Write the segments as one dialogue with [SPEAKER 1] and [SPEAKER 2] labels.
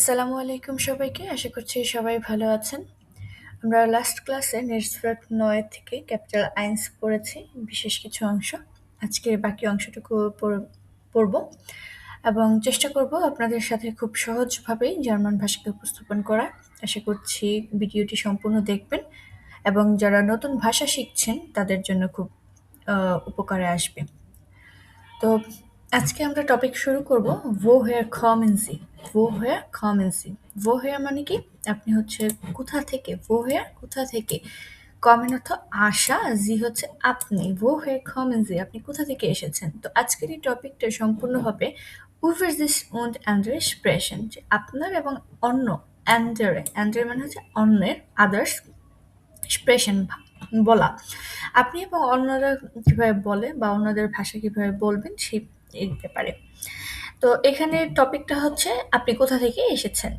[SPEAKER 1] আসসালামু আলাইকুম সবাইকে। আশা করছি সবাই ভালো আছেন। আমরা লাস্ট ক্লাসে নেটওয়ার্ক ৯ থেকে ক্যাপিটাল আইনস পড়েছি বিশেষ কিছু অংশ। আজকে বাকি অংশটুকু পড়ব এবং চেষ্টা করব আপনাদের সাথে খুব সহজভাবেই জার্মান ভাষাকে উপস্থাপন করা। আশা করছি ভিডিওটি সম্পূর্ণ দেখবেন এবং যারা নতুন ভাষা শিখছেন তাদের জন্য খুব উপকারে আসবে। তো আজকে আমরা টপিক শুরু করব woher kommen Sie? woher kommen Sie? woher মানে কি? আপনি হচ্ছে কোথা থেকে? woher কোথা থেকে? kommen অর্থ আসা, Sie হচ্ছে আপনি। woher kommen Sie? আপনি কোথা থেকে এসেছেন? তো আজকের এই টপিকটা সম্পূর্ণ হবে über sich und andere sprechen, যে আপনার এবং অন্য andere, andere মানে হচ্ছে অন্যের, others এক্সপ্রেশন বলা। আপনি এবং অন্যরা কিভাবে বলে বা অন্যদের ভাষা কিভাবে বলবেন সেই এই ব্যাপারে। তো এখানে টপিকটা হচ্ছে আপনি কোথা থেকে এসেছেন।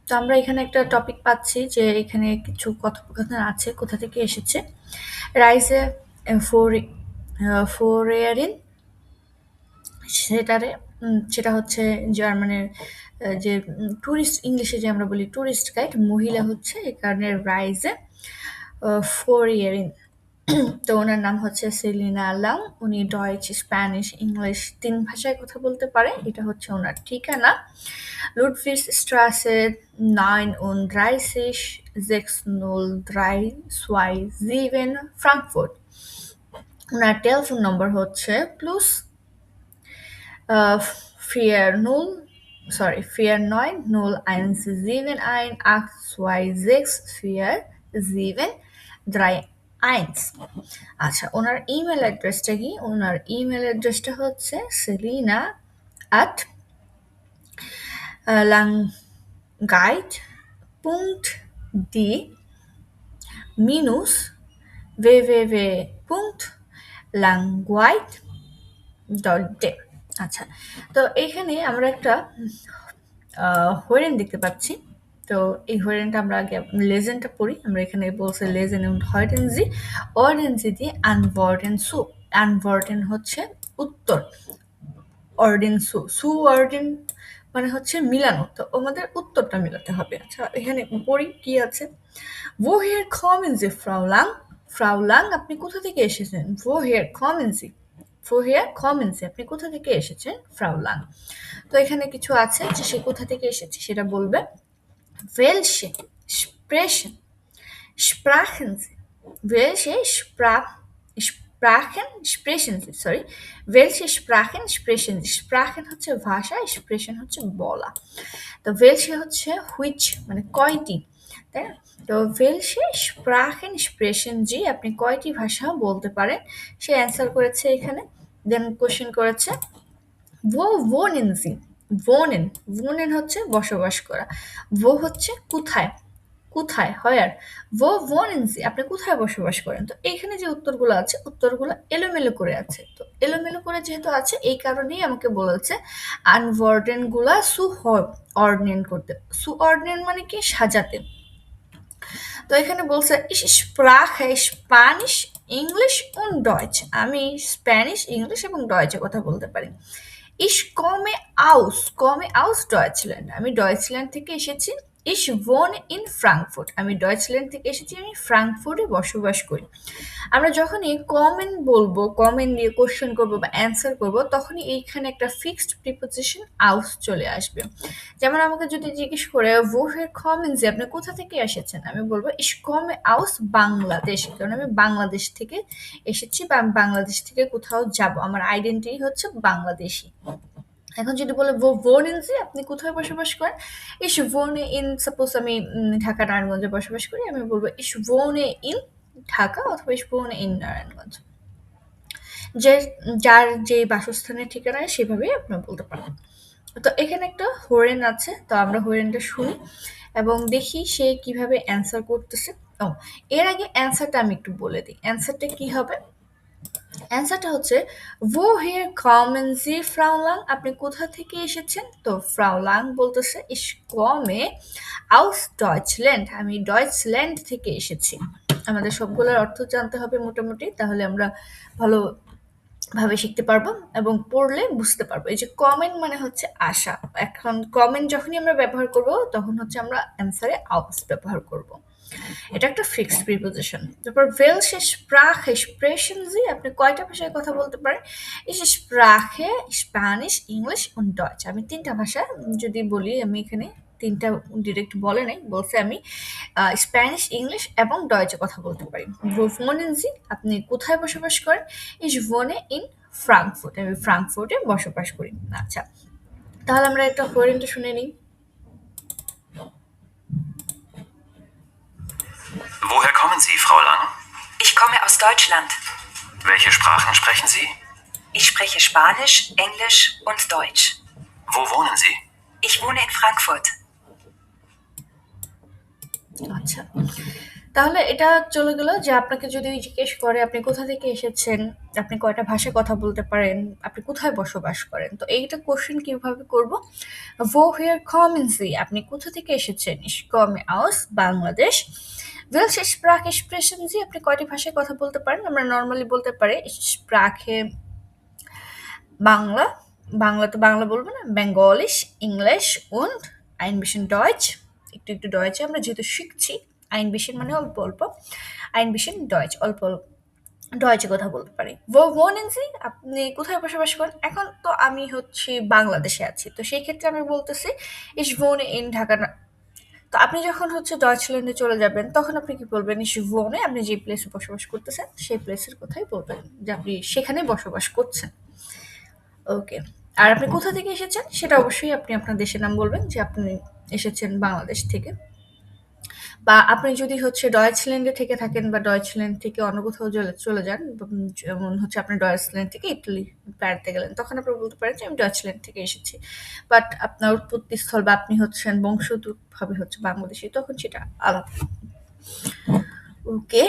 [SPEAKER 1] তো আমরা এখানে একটা টপিক পাচ্ছি যে এখানে কিছু কথোপকথন আছে কোথা থেকে এসেছে। রাইজে ফোরেয়ারিন সেটা হচ্ছে জার্মানের যে ট্যুরিস্ট, ইংলিশে যে আমরা বলি ট্যুরিস্ট গাইড, মহিলা হচ্ছে এই কারণে রাইজে ফোরিয়ারিন। তো ওনার নাম হচ্ছে সেলিনা লাং। উনি ডয়েচ, স্প্যানিশ, ইংলিশ ৩ ভাষায় কথা বলতে পারে। এটা হচ্ছে ওনার ঠিকানা। লুডভিগস্ট্রাসে 39 60327 ফ্রাঙ্কফুর্ট। ওনার টেলিফোন নম্বর হচ্ছে +409196264731। আচ্ছা, ওনার ইমেল অ্যাড্রেসটা কি? ওনার ইমেল অ্যাড্রেসটা হচ্ছে selina at langguide.d minus www.langguide.d। আচ্ছা, তো এইখানে আমরা একটা হরিণ দেখতে পাচ্ছি। তো এই হরিণটা আমরা আগে লেজেন্ডটা পড়ি। আমরা এখানে বলছে লেজেন্ড এবং হয়ডেনজি, অর্ডেনজি দিয়ে আনওয়ার্ডেন সু। আনওয়ার্ডেন হচ্ছে উত্তর, অর্ডেন সু, সু অর্ডেন মানে হচ্ছে মিলানো। তো আমাদের উত্তরটা মিলাতে হবে। আচ্ছা, এখানে পড়ি কি আছে। woher kommen Sie, Frau Lang? Frau Lang, আপনি কোথা থেকে এসেছেন? woher kommen Sie? woher kommen Sie? আপনি কোথা থেকে এসেছেন? Frau Lang। তো এখানে কিছু আছে যে সে কোথা থেকে এসেছে সেটা বলবে। welche sprechen sprachen Sie? welche Sprachen sprechen Sie? sorry, welche Sprachen sprechen Sie? Sprachen হচ্ছে ভাষা, expression হচ্ছে বলা। তো welche হচ্ছে which মানে কয়টি, তাই না? তো welche Sprachen sprechen Sie? আপনি কয়টি ভাষা বলতে পারেন? সে অ্যান্সার করেছে এখানে। দেন কোশ্চেন করেছে wo wohnen Sie? wohnen, wohnen হচ্ছে বসবাস করা। wo হচ্ছে কোথায়, কোথায় হয়ার। wo wohnen Sie? আপনি কোথায় বসবাস করেন? তো এইখানে যে উত্তরগুলো আছে উত্তরগুলো এলোমেলো করে আছে। তো এলোমেলো করে যেহেতু আছে এই কারণেই আমাকে বলেছে আনওয়ার্ডেন গুলা অর্ডিনেন করতে। অর্ডিনেন মানে কি? সাজাতে। তো এখানে বলছে ich spreche Spanisch, English und Deutsch। আমি স্প্যানিশ, ইংলিশ এবং ডয়েচে কথা বলতে পারি। Ich komme aus Deutschland। আমি ডয়েচল্যান্ড থেকে এসেছি। Ich wohne in Frankfurt। আমি ডয়েচল্যান্ড থেকে এসেছি, আমি ফ্রাঙ্কফুর্টে বসবাস করি। আমরা যখনই কমেন বলবো, কমেন দিয়ে কোশ্চেন করবো বা অ্যান্সার করবো, তখনই এইখানে একটা ফিক্সড প্রিপোজিশন আউস চলে আসবে। যেমন আমাকে যদি জিজ্ঞেস করে woher kommen Sie? আপনি কোথা থেকে এসেছেন? আমি বলবো ich komme aus বাংলাদেশ, কারণ আমি বাংলাদেশ থেকে এসেছি বা আমি বাংলাদেশ থেকে কোথাও যাব। আমার আইডেন্টিটি হচ্ছে বাংলাদেশী। এখন যদি বলে wohnen Sie? আপনি কোথায় বসবাস করেন? ich wohne in, সাপোজ আমি ঢাকা নারায়ণগঞ্জে বসবাস করি, আমি বলবো ich wohne in ঢাকা অথবা ich wohne in নারায়ণগঞ্জ। যার যে বাসস্থানের ঠিকানা সেভাবেই আপনারা বলতে পারেন। তো এখানে একটা হরিণ আছে, তো আমরা হরিণটা শুনি এবং দেখি সে কিভাবে অ্যান্সার করতেছে। এর আগে অ্যান্সারটা আমি একটু বলে দিই। অ্যান্সারটা কি হবে? অ্যান্সারটা হচ্ছে woher kommen Sie, Frau Lang? আপনি কোথা থেকে এসেছেন? তো Frau Lang বলতেছে ich komme aus Deutschland। আমি ডয়েচল্যান্ড থেকে এসেছি। আমাদের সবগুলোর অর্থ জানতে হবে মোটামুটি, তাহলে আমরা ভালো ভাবে শিখতে পারবো এবং পড়লে বুঝতে পারবো। এই যে কমেন্ট মানে হচ্ছে আশা। এখন কমেন্ট যখনই আমরা ব্যবহার করব তখন হচ্ছে আমরা অ্যান্সারে আউস ব্যবহার করব। এটা একটা ফিক্সড প্রিপোজিশন। তারপর welche Sprache sprechen Sie? আপনি কয়টা ভাষায় কথা বলতে পারেন? Ich spreche Spanisch, English und Deutsch. আমি ৩ টা ভাষা যদি বলি আমি এখানে ৩ টা ডিরেক্ট বলে নাই। বলছে আমি স্প্যানিশ, ইংলিশ এবং ডয়েচে কথা বলতে পারি। Wo wohnen Sie? আপনি কোথায় বসবাস করেন? Ich wohne in Frankfurt. আমি ফ্রাঙ্কফুর্টে বসবাস করি। আচ্ছা। তাহলে আমরা একটা কোয়েরিনটা শুনে নিই।
[SPEAKER 2] Woher kommen Sie, Frau Lang?
[SPEAKER 3] Ich komme aus Deutschland.
[SPEAKER 2] Welche Sprachen sprechen Sie?
[SPEAKER 3] Ich spreche Spanisch, Englisch und Deutsch.
[SPEAKER 2] Wo wohnen Sie?
[SPEAKER 3] Ich wohne in Frankfurt.
[SPEAKER 1] আচ্ছা। তাহলে এটা চলে গেল যে আপনাকে যদি জিজ্ঞেস করে আপনি কোথা থেকে এসেছেন, আপনি কয়টা ভাষায় কথা বলতে পারেন, আপনি কোথায় বসবাস করেন। তো এইটা কোশ্চেন কিভাবে করব? Woher kommen Sie? আপনি কোথা থেকে এসেছেন? Ich komme aus Bangladesh. Welche Sprache sprechen Sie? আপনি কয়টি ভাষায় কথা বলতে পারেন? আমরা নরমালি বলতে পারি Ich spreche বাংলা, বাংলা তো বাংলা বলবো না, বেঙ্গলিশ, English und ein bisschen Deutsch, একটু একটু ডয়েচে আমরা যেহেতু শিখছি, ein bisschen মানে অল্প অল্প, ein bisschen Deutsch অল্প অল্প ডয়েচে কথা বলতে পারি। Wo wohnen Sie? আপনি কোথায় বসবাস করেন? এখন তো আমি হচ্ছে বাংলাদেশে আছি, তো সেই ক্ষেত্রে আমি বলতেছি ich wohne in ঢাকা। তো আপনি যখন হচ্ছে ডয়েচল্যান্ডে চলে যাবেন তখন আপনি কি বলবেন? ich wohne, আপনি যে প্লেসে বসবাস করতেছেন সেই প্লেসের কথাই বলবেন যে আপনি সেখানে বসবাস করছেন। ওকে। আর আপনি কোথা থেকে এসেছেন সেটা অবশ্যই আপনি আপনার দেশের নাম বলবেন যে আপনি এসেছেন বাংলাদেশ থেকে। বা আপনি যদি হচ্ছে ডয়েচল্যান্ডে থেকে থাকেন বা ডয়েচল্যান্ড থেকে অন্য কোথাও চলে যান, যেমন হচ্ছে আপনি ডয়েচল্যান্ড থেকে ইটালি বেড়াতে গেলেন, তখন আপনি বলতে পারেন যে আমি ডয়েচল্যান্ড থেকে এসেছি। বাট আপনার উৎপত্তিস্থল বা আপনি হচ্ছেন বংশোদ্ভূতভাবে হচ্ছে বাংলাদেশী, তখন সেটা আলাদা। ওকে।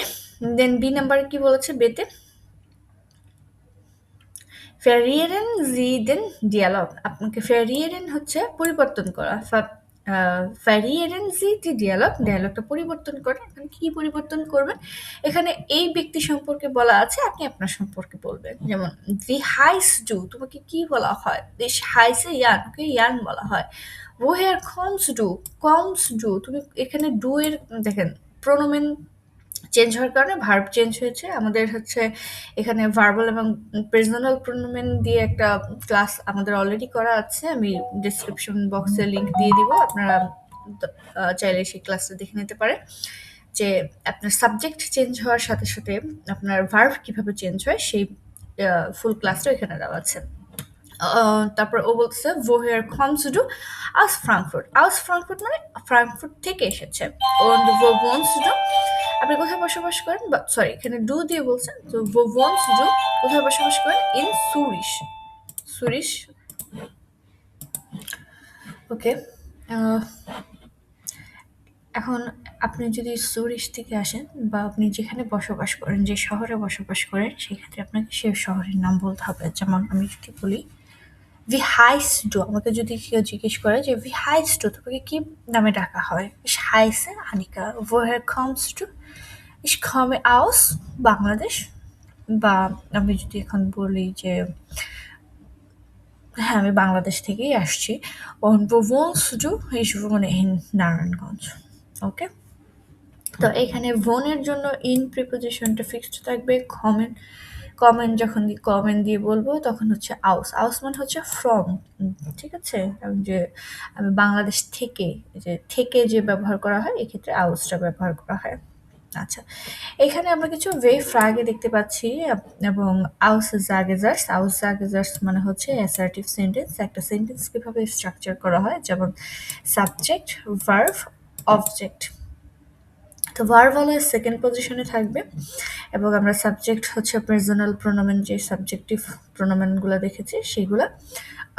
[SPEAKER 1] দেন বি নাম্বারে কি বলেছে বেতে? ভ্যারিয়েরেন জি দেন ডিয়ালগ। আপনাকে ভ্যারিয়েরেন হচ্ছে পরিবর্তন করা। ভ্যারিয়েরেন জি দি ডিয়ালগ, ডায়ালগটা পরিবর্তন করে। এখানে কি পরিবর্তন করবেন? এখানে এই ব্যক্তি সম্পর্কে বলা আছে, আপনি আপনার সম্পর্কে বলবেন। যেমন ভি হাইস ডু, তোমাকে কি বলা হয়? দিস হাইসে ইয়ান, ওকে ইয়ান বলা হয়। ওহেয়ার কমস ডু, তুমি এখানে ডু এর দেখেন প্রোনোমেন চেঞ্জ হওয়ার কারণে ভার্ব চেঞ্জ হয়েছে। আমাদের হচ্ছে এখানে ভার্বাল এবং প্রেজনাল প্রোনোমেন দিয়ে একটা ক্লাস আমাদের অলরেডি করা আছে। আমি ডেসক্রিপশন বক্সে লিংক দিয়ে দিব, আপনারা চাইলে সেই ক্লাসটা দেখে নিতে পারেন যে আপনার সাবজেক্ট চেঞ্জ হওয়ার সাথে সাথে আপনার ভার্ব কিভাবে চেঞ্জ হয় সেই ফুল ক্লাসটা এখানে দেওয়া আছে। তারপর ও বলছে woher kommst du? aus Frankfurt. aus Frankfurt মানে ফ্রাঙ্কফুর্ট থেকে এসেছে। und wo wohnst du? আপনি কোথায় বসবাস করেন? বা সরি, এখানে ডু দিয়ে বলছেন। তো wo wohnst du? কোথায় বসবাস করেন? in Zurich. Zurich। ওকে। এখন আপনি যদি সুরিশ থেকে আসেন বা আপনি যেখানে বসবাস করেন, যে শহরে বসবাস করেন, সেক্ষেত্রে আপনাকে সেই শহরের নাম বলতে হবে। যেমন আমি যদি বলি Wie heißt du? আমাকে যদি কেউ জিজ্ঞেস করে যে Wie heißt du? তোমাকে কি নামে ডাকা হয়? Ich heiße Annika. Woher kommst du? Ich komme aus Bangladesh. বা আমি যদি এখন বলি যে হ্যাঁ, আমি বাংলাদেশ থেকেই আসছি। Und wo wohnst du? Ich wohne in Narayanganj. ওকে। তো এখানে wohn-এর জন্য in প্রিপোজিশনটা ফিক্সড থাকবে। কমেন্ট যখন কমেন্ট দিয়ে বলবো তখন হচ্ছে aus মানে হচ্ছে ফ্রম। ঠিক আছে? যে আমি বাংলাদেশ থেকে, যে ব্যবহার করা হয় এক্ষেত্রে ausটা ব্যবহার করা হয়। আচ্ছা, এখানে আমরা কিছু ফ্রাগে দেখতে পাচ্ছি এবং Aussagersatz মানে হচ্ছে অ্যাসার্টিভ সেন্টেন্স। একটা সেন্টেন্স কিভাবে স্ট্রাকচার করা হয়, যেমন সাবজেক্ট, ভার্ব, অবজেক্ট। তো ভার্ব হলো সেকেন্ড পজিশনে থাকবে এবং আমরা সাবজেক্ট হচ্ছে পার্সোনাল প্রোনোমেন, যে সাবজেক্টিভ প্রোনোমেনগুলো দেখেছি সেগুলা।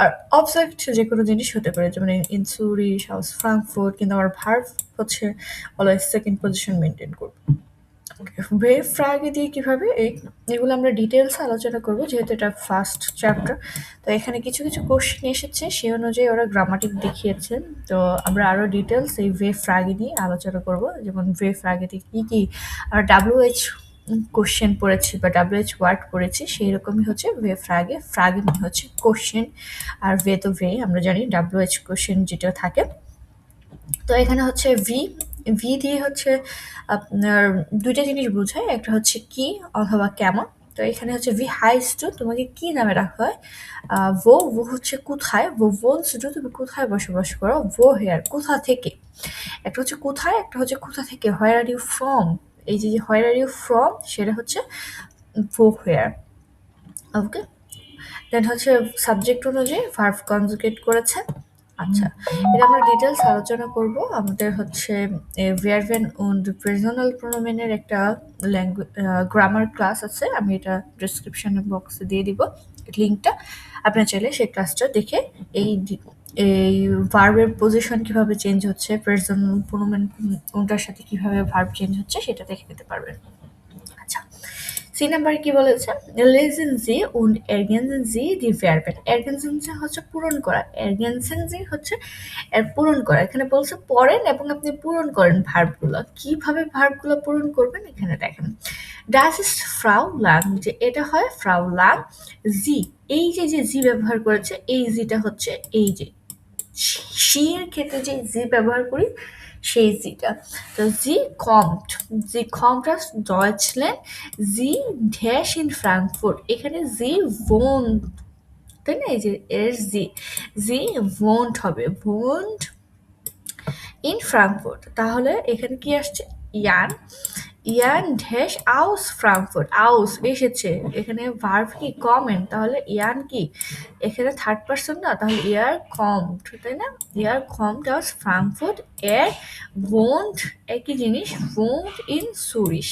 [SPEAKER 1] আর অবজেক্ট যে কোনো জিনিস হতে পারে, যেমন ইন সুরিশ, আউস ফ্রাঙ্কফুর্ট, কিন্তু আমার ভার্ব হচ্ছে অলওয়েজ সেকেন্ড পজিশন মেনটেন করব। ফ্রাগে দিয়ে কীভাবে এগুলো আমরা ডিটেলস আলোচনা করব, যেহেতু এটা ফার্স্ট চ্যাপ্টার। তো এখানে কিছু কিছু কোশ্চেন এসেছে, সেই অনুযায়ী ওরা গ্রামাটিক দেখিয়েছেন। তো আমরা আরও ডিটেলস এই ফ্রাগে নিয়ে আলোচনা করব, যেমন ফ্রাগেতে কী কী আর WH কোশ্চেন পড়েছি বা WH ওয়ার্ড পড়েছি সেই রকমই হচ্ছে ভে ফ্রাগে। ফ্রাগে মানে হচ্ছে কোশ্চেন, আর ভে তো ভে আমরা জানি WH কোশ্চেন যেটা থাকে। তো এখানে হচ্ছে ভি দিয়ে হচ্ছে আপনার দুইটা জিনিস বোঝায়, একটা হচ্ছে কি অথবা কেমন। তো এখানে হচ্ছে ভি হাইস টু তোমাকে কি নামে রাখা হয়, ভো হচ্ছে কোথায়, ভোনস টু তুমি কোথায় বসবাস করো, ভো হেয়ার কোথা থেকে। একটা হচ্ছে কোথায়, একটা হচ্ছে কোথা থেকে, হোয়ার আর ইউ ফ্রম। এই যে হোয়ার আর ইউ ফ্রম সেটা হচ্ছে ভো হেয়ার। ওকে, দেন হচ্ছে সাবজেক্ট অনুযায়ী ভার্ব কনজুগেট করেছে। আচ্ছা, এটা আমরা ডিটেলস আলোচনা করব। আমাদের হচ্ছে ভেয়ারভেন und প্রেজনাল প্রোনোমেনের একটা গ্রামার ক্লাস আছে, আমি এটা ডেসক্রিপশন বক্সে দিয়ে দিব লিঙ্কটা। আপনারা চাইলে সেই ক্লাসটা দেখে এই এই ভার্বের পজিশন কিভাবে চেঞ্জ হচ্ছে, প্রেজনাল প্রোনোমেন কোনটার সাথে কিভাবে ভার্ব চেঞ্জ হচ্ছে সেটা দেখে নিতে পারবেন। আচ্ছা, সি নাম্বারে কি বলেছে, lesen Sie und ergänzen Sie die Verben। ergänzen Sie হচ্ছে পূরণ করা, ergänzen Sie হচ্ছে এর পূরণ করা। এখানে বলছে পড়েন এবং আপনি পূরণ করেন ভার্বগুলো। কিভাবে ভার্বগুলো পূরণ করবেন এখানে দেখেন, das ist Frau Lang, যে এটা হয় Frau Lang। Sie, এই যে জি ব্যবহার করেছে, এই জিটা হচ্ছে এই যে she এর ক্ষেত্রে যে জি ব্যবহার করি সেই জিটা। তো জি কমট aus Deutschland, জি ড্যাশ ইন ফ্রাঙ্কফুর্ট। এখানে জি wohnt, তাই না, এই যে এর জি wohnt হবে, wohnt ইন ফ্রাঙ্কফুর্ট। তাহলে এখানে কি আসছে, ইয়ান ড্যাশ আউস ফ্রাঙ্কফুর্ট, আউস এসেছে, এখানে ভার্ব কি কমেন, তাহলে ইয়ান কি এখানে থার্ড পারসন না, তাহলে ইয়ার কমড, তাই না, ইয়ার কমড আউস ফ্রাঙ্কফুর্ট, এর wohnt একই জিনিস, wohnt ইন সুরিশ।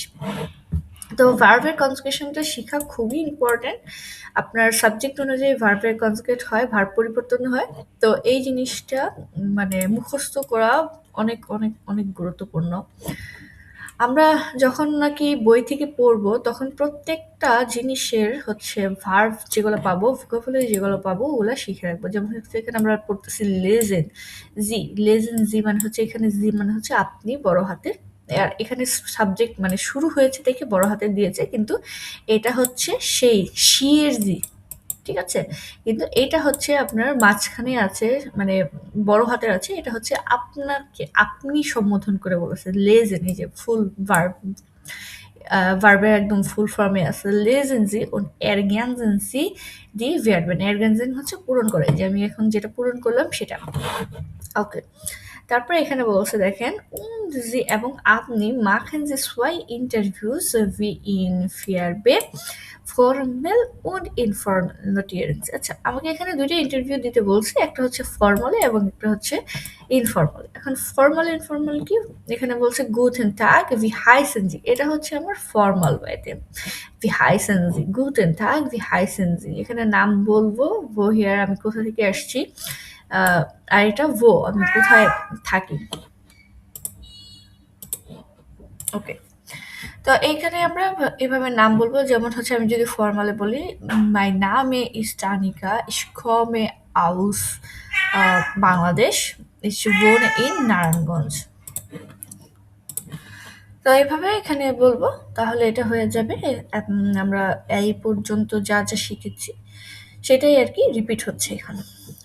[SPEAKER 1] তো ভার্বের কনজুগেশনটা শেখা খুবই ইম্পর্টেন্ট। আপনার সাবজেক্ট অনুযায়ী ভার্বের কনজুগেট হয়, ভার্ব পরিবর্তন হয়। তো এই জিনিসটা মানে মুখস্থ করা অনেক অনেক অনেক গুরুত্বপূর্ণ। আমরা যখন নাকি বই থেকে পড়বো তখন প্রত্যেকটা জিনিসের হচ্ছে ভার্ব যেগুলো পাবো, ভোকাবুলারি যেগুলো পাবো ওগুলো শিখে রাখবো। যেমন হচ্ছে এখানে আমরা পড়তেছি লেজেন জি মানে হচ্ছে, এখানে জি মানে হচ্ছে আপনি বড় হাতের, আর এখানে সাবজেক্ট মানে শুরু হয়েছে দেখে বড় হাতের দিয়েছে, কিন্তু এটা হচ্ছে সেই শি এর জি, ঠিক আছে, কিন্তু এটা হচ্ছে আপনার মাঝখানে আছে, মানে বড় হাতের আছে, এটা হচ্ছে আপনাকে আপনি সম্বোধন করে বলেছে লেজেন, এই যে ফুল ভার্ব, ভার্বের একদম ফুল ফর্মে আছে লেজেন জি ও এরগ্যানজেন সি দি ভার্বেন। এরগ্যানজেন হচ্ছে পূরণ করে, যে আমি এখন যেটা পূরণ করলাম সেটা। ওকে, তারপরে এখানে বলছে দেখেন Sie এবং আপনি machen Sie zwei Interviews wie in Verbe, formal und informal notieren। আচ্ছা, আমাকে এখানে দুইটা ইন্টারভিউ দিতে বলছে, একটা হচ্ছে ফর্মালে এবং একটা হচ্ছে ইনফর্মাল। এখন ফর্মাল ইনফর্মাল কি, এখানে বলছে গুটেন টাগ wie heißen Sie, এটা হচ্ছে আমার ফর্মাল ওয়েতে, wie heißen Sie, গুটেন টাগ wie heißen Sie, এখানে নাম বলবো, woher আমি কোথা থেকে আসছি, আর এটা আমি কোথায় থাকি। ওকে, তো এইখানে আমরা এভাবে নাম বলবো, যেমন হচ্ছে আমি যদি ফর্মালে বলি মাই নামে ইস Tanika, ich komme aus Bangladesh, ich wohne in Narayanganj. তো এইভাবে এখানে বলবো, তাহলে এটা হয়ে যাবে। আমরা এই পর্যন্ত যা যা শিখেছি সেটাই আর কি রিপিট হচ্ছে এখানে।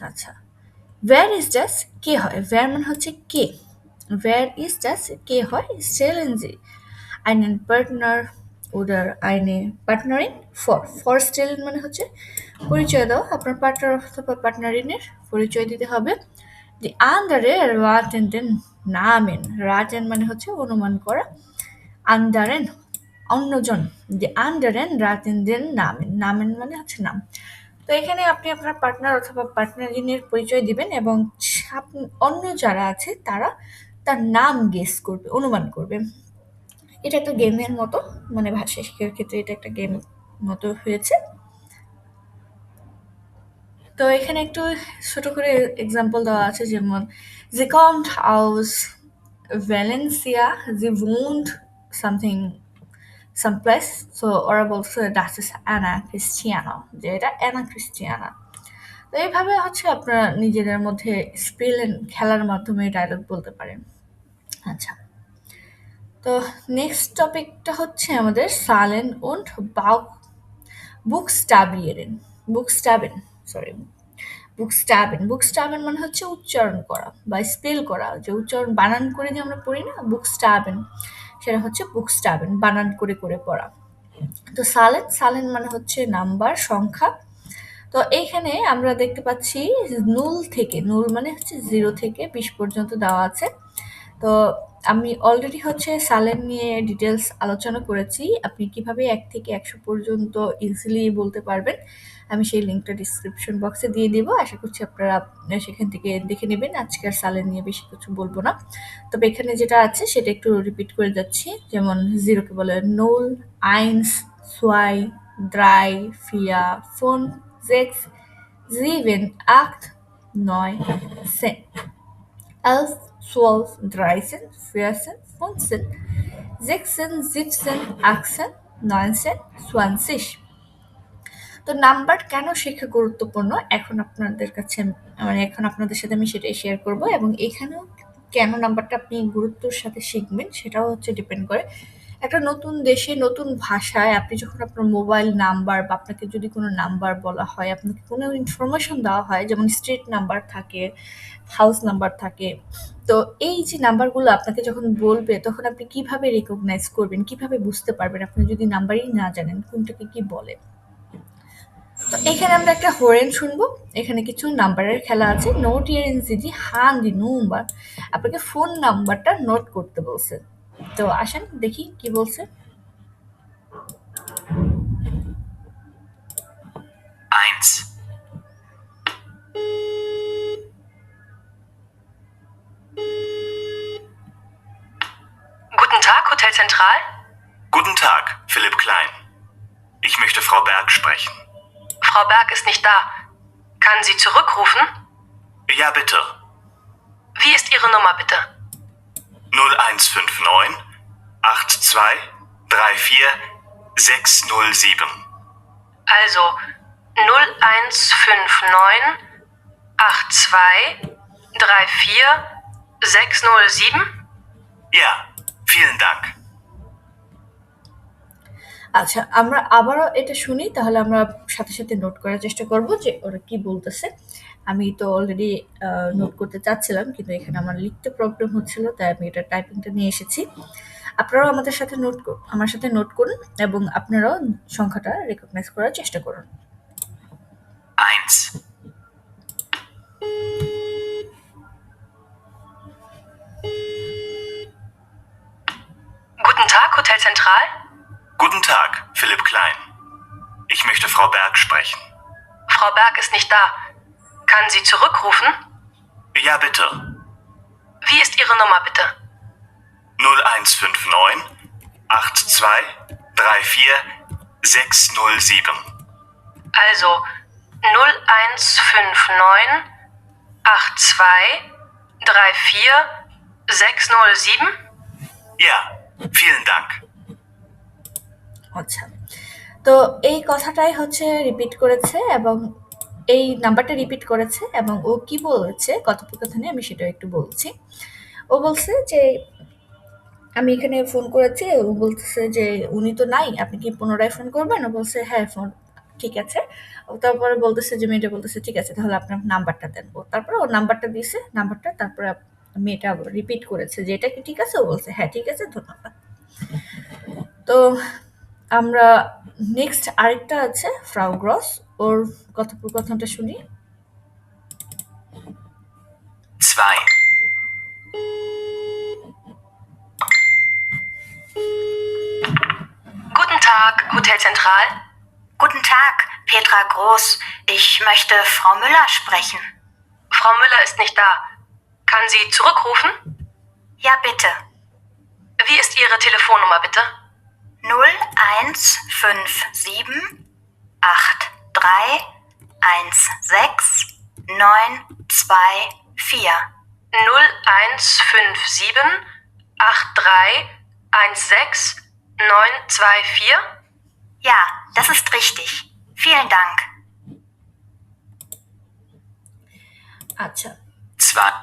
[SPEAKER 1] আচ্ছা, Wer ist das? কে হয়, Wer মানে হচ্ছে কে, Wer ist das? কে হয়, stellen Sie einen Partner oder eine Partnerin vor, stellen মানে হচ্ছে পরিচয় দাও, আপনার পার্টনার অথবা পার্টনারিনের পরিচয় দিতে হবে। দি আন্ডারে রাতেন দেন নামেন, রাতেন মানে হচ্ছে অনুমান করা, আন্ডারেন অন্যজন, দি আন্ডারেন রাতেন দেন নামেন, নামেন মানে হচ্ছে নাম। তো এখানে আপনি আপনার পার্টনার অথবা পার্টনারিনের পরিচয় দিবেন এবং অন্য যারা আছে তারা তার নাম গেস করবে, অনুমান করবে। এটা একটা গেমের মতো, মানে ভাষা শেখার ক্ষেত্রে এটা একটা গেম মতো হয়েছে। তো এখানে একটু ছোট করে এক্সাম্পল দেওয়া আছে, যেমন sie kommt aus Valencia, sie wohnt something someplace, so ওরা বলছে das ist Anna Cristiano, যে এটা অ্যানা ক্রিস্টিয়ানা। তো এইভাবে হচ্ছে আপনারা নিজেদের মধ্যে স্পেল খেলার মাধ্যমে ডায়লগ বলতে পারেন। আচ্ছা, তো নেক্সট টপিকটা হচ্ছে আমাদের সালেন und বুকস্টাবিয়েরেন বুকস্টাবেন সরি বুকস্টাবেন মানে হচ্ছে উচ্চারণ করা বা স্পেল করা, যে উচ্চারণ বানান করে যে আমরা পড়ি না বুকস্টাবেন, সেটা হচ্ছে বুকস্টাবেন, বানান করে করে পড়া। তো সালেন মানে হচ্ছে নাম্বার, সংখ্যা। তো এইখানে আমরা দেখতে পাচ্ছি নুল মানে হচ্ছে 0 থেকে 20 পর্যন্ত দেওয়া আছে। তো আমি অলরেডি হচ্ছে সালেন নিয়ে ডিটেলস আলোচনা করেছি, আপনি কিভাবে 1 থেকে 100 পর্যন্ত ইজিলি বলতে পারবেন। আমি সেই লিঙ্কটা ডিসক্রিপশন বক্সে দিয়ে দিব, আশা করছি আপনারা সেখান থেকে দেখে নেবেন। আজকে আর সালেন নিয়ে বেশি কিছু বলবো না, তবে এখানে যেটা আছে সেটা একটু রিপিট করে যাচ্ছি। যেমন 0কে বলে নুল, আইন্স, সোয়াই, দ্রাই, ফিয়া, ফোন, জেক্স, জিভেন, আcht, 9, 10, 11, 12, 13, 14, 15, 16, 17, 18, 19, 20। তো নাম্বার কেন শেখা গুরুত্বপূর্ণ, এখন আপনাদের কাছে মানে এখন আপনাদের সাথে আমি সেটাই শেয়ার করব, এবং এখানেও কেন নাম্বারটা আপনি গুরুত্বর সাথে শিখবেন সেটাও হচ্ছে ডিপেন্ড করে। একটা নতুন দেশে নতুন ভাষায় আপনি যখন আপনার মোবাইল নাম্বার বা আপনাকে যদি কোনো নাম্বার বলা হয়, আপনাকে কোনো ইনফরমেশন দেওয়া হয়, যেমন স্ট্রিট নাম্বার থাকে, হাউস নাম্বার থাকে, তো এই যে নাম্বারগুলো আপনাকে যখন বলবে তখন আপনি কিভাবে রেকগনাইজ করবেন, কিভাবে বুঝতে পারবেন আপনি যদি নাম্বারই না জানেন কোনটাকে কি বলে। তো এখানে আমরা একটা হোরেন শুনবো, এখানে কিছু নাম্বারের খেলা আছে। Note year in GD Han the number, আপনাকে ফোন নাম্বারটা নোট করতে বলছে। তো আসেন দেখি কি বলছে।
[SPEAKER 2] 1,
[SPEAKER 3] Guten Tag, Hotel Zentral.
[SPEAKER 2] Guten Tag, Philipp Klein. Ich möchte Frau Berg sprechen.
[SPEAKER 3] Frau Berg ist nicht da. Kann sie zurückrufen?
[SPEAKER 2] Ja, bitte.
[SPEAKER 3] Wie ist Ihre Nummer bitte?
[SPEAKER 2] 0159 82 34 607.
[SPEAKER 3] Also 0159 82 34 607?
[SPEAKER 2] Ja, vielen Dank.
[SPEAKER 1] আচ্ছা, আমরা আবারও এটা শুনি, তাহলে আমরা সাথে সাথে note করার চেষ্টা করব যে ওরা কি বলতেছে। আমি তো অলরেডি নোট করতে চাচ্ছিলাম, কিন্তু এখানে আমার লিখতে প্রবলেম হচ্ছিল, তাই আমি এটা টাইপিংটা নিয়ে এসেছি। আপনারাও আমাদের সাথে আমার সাথে নোট করুন, এবং আপনারাও সংখ্যাটা রেকগনাইজ করার চেষ্টা করুন।
[SPEAKER 2] 1,
[SPEAKER 3] Guten Tag, Hotel Zentral.
[SPEAKER 2] Guten Tag, Philipp Klein. Ich möchte Frau Berg sprechen.
[SPEAKER 3] Frau Berg ist nicht da. Kann sie zurückrufen?
[SPEAKER 2] Ja, bitte.
[SPEAKER 3] Wie ist Ihre Nummer bitte?
[SPEAKER 2] 0159 82 34 607.
[SPEAKER 3] Also 0159 82 34 607?
[SPEAKER 2] Ja, vielen Dank.
[SPEAKER 1] আচ্ছা, তো এই কথাটাই হচ্ছে repeat করেছে, এবং এই নাম্বারটা repeat করেছে, এবং ও কি বলেছে কথোপকথনে আমি সেটা একটু বলছি। ও বলছে যে আমি এখানে ফোন করেছি, ও বলতেছে যে উনি তো নাই, আপনি কি পুনরায় ফোন করবেন? ও বলছে হ্যাঁ ফোন, ঠিক আছে। ও তারপরে বলতেছে যে মেয়েটা বলতেছে ঠিক আছে তাহলে আপনার নাম্বারটা দেন। ও তারপরে ওর নাম্বারটা দিয়েছে, নাম্বারটা তারপরে মেয়েটা রিপিট করেছে যে এটা কি ঠিক আছে? ও বলছে হ্যাঁ ঠিক আছে, ধন্যবাদ। তো আমরা নেক্সট আরেকটা আছে ফ্রাউ গ্রস, ওর কথোপকথনটা শুনি।
[SPEAKER 2] 2,
[SPEAKER 3] Guten Tag, Hotel Zentral.
[SPEAKER 4] Guten Tag, Petra Groß. Ich möchte Frau Müller sprechen.
[SPEAKER 3] Frau Müller ist nicht da. Kann sie zurückrufen?
[SPEAKER 4] Ja, bitte.
[SPEAKER 3] Wie ist Ihre Telefonnummer bitte?
[SPEAKER 4] 0157 83 16 924.
[SPEAKER 3] 0157 83 16 924?
[SPEAKER 4] Ja, das ist richtig. Vielen Dank.
[SPEAKER 1] আচ্ছা,
[SPEAKER 2] 2,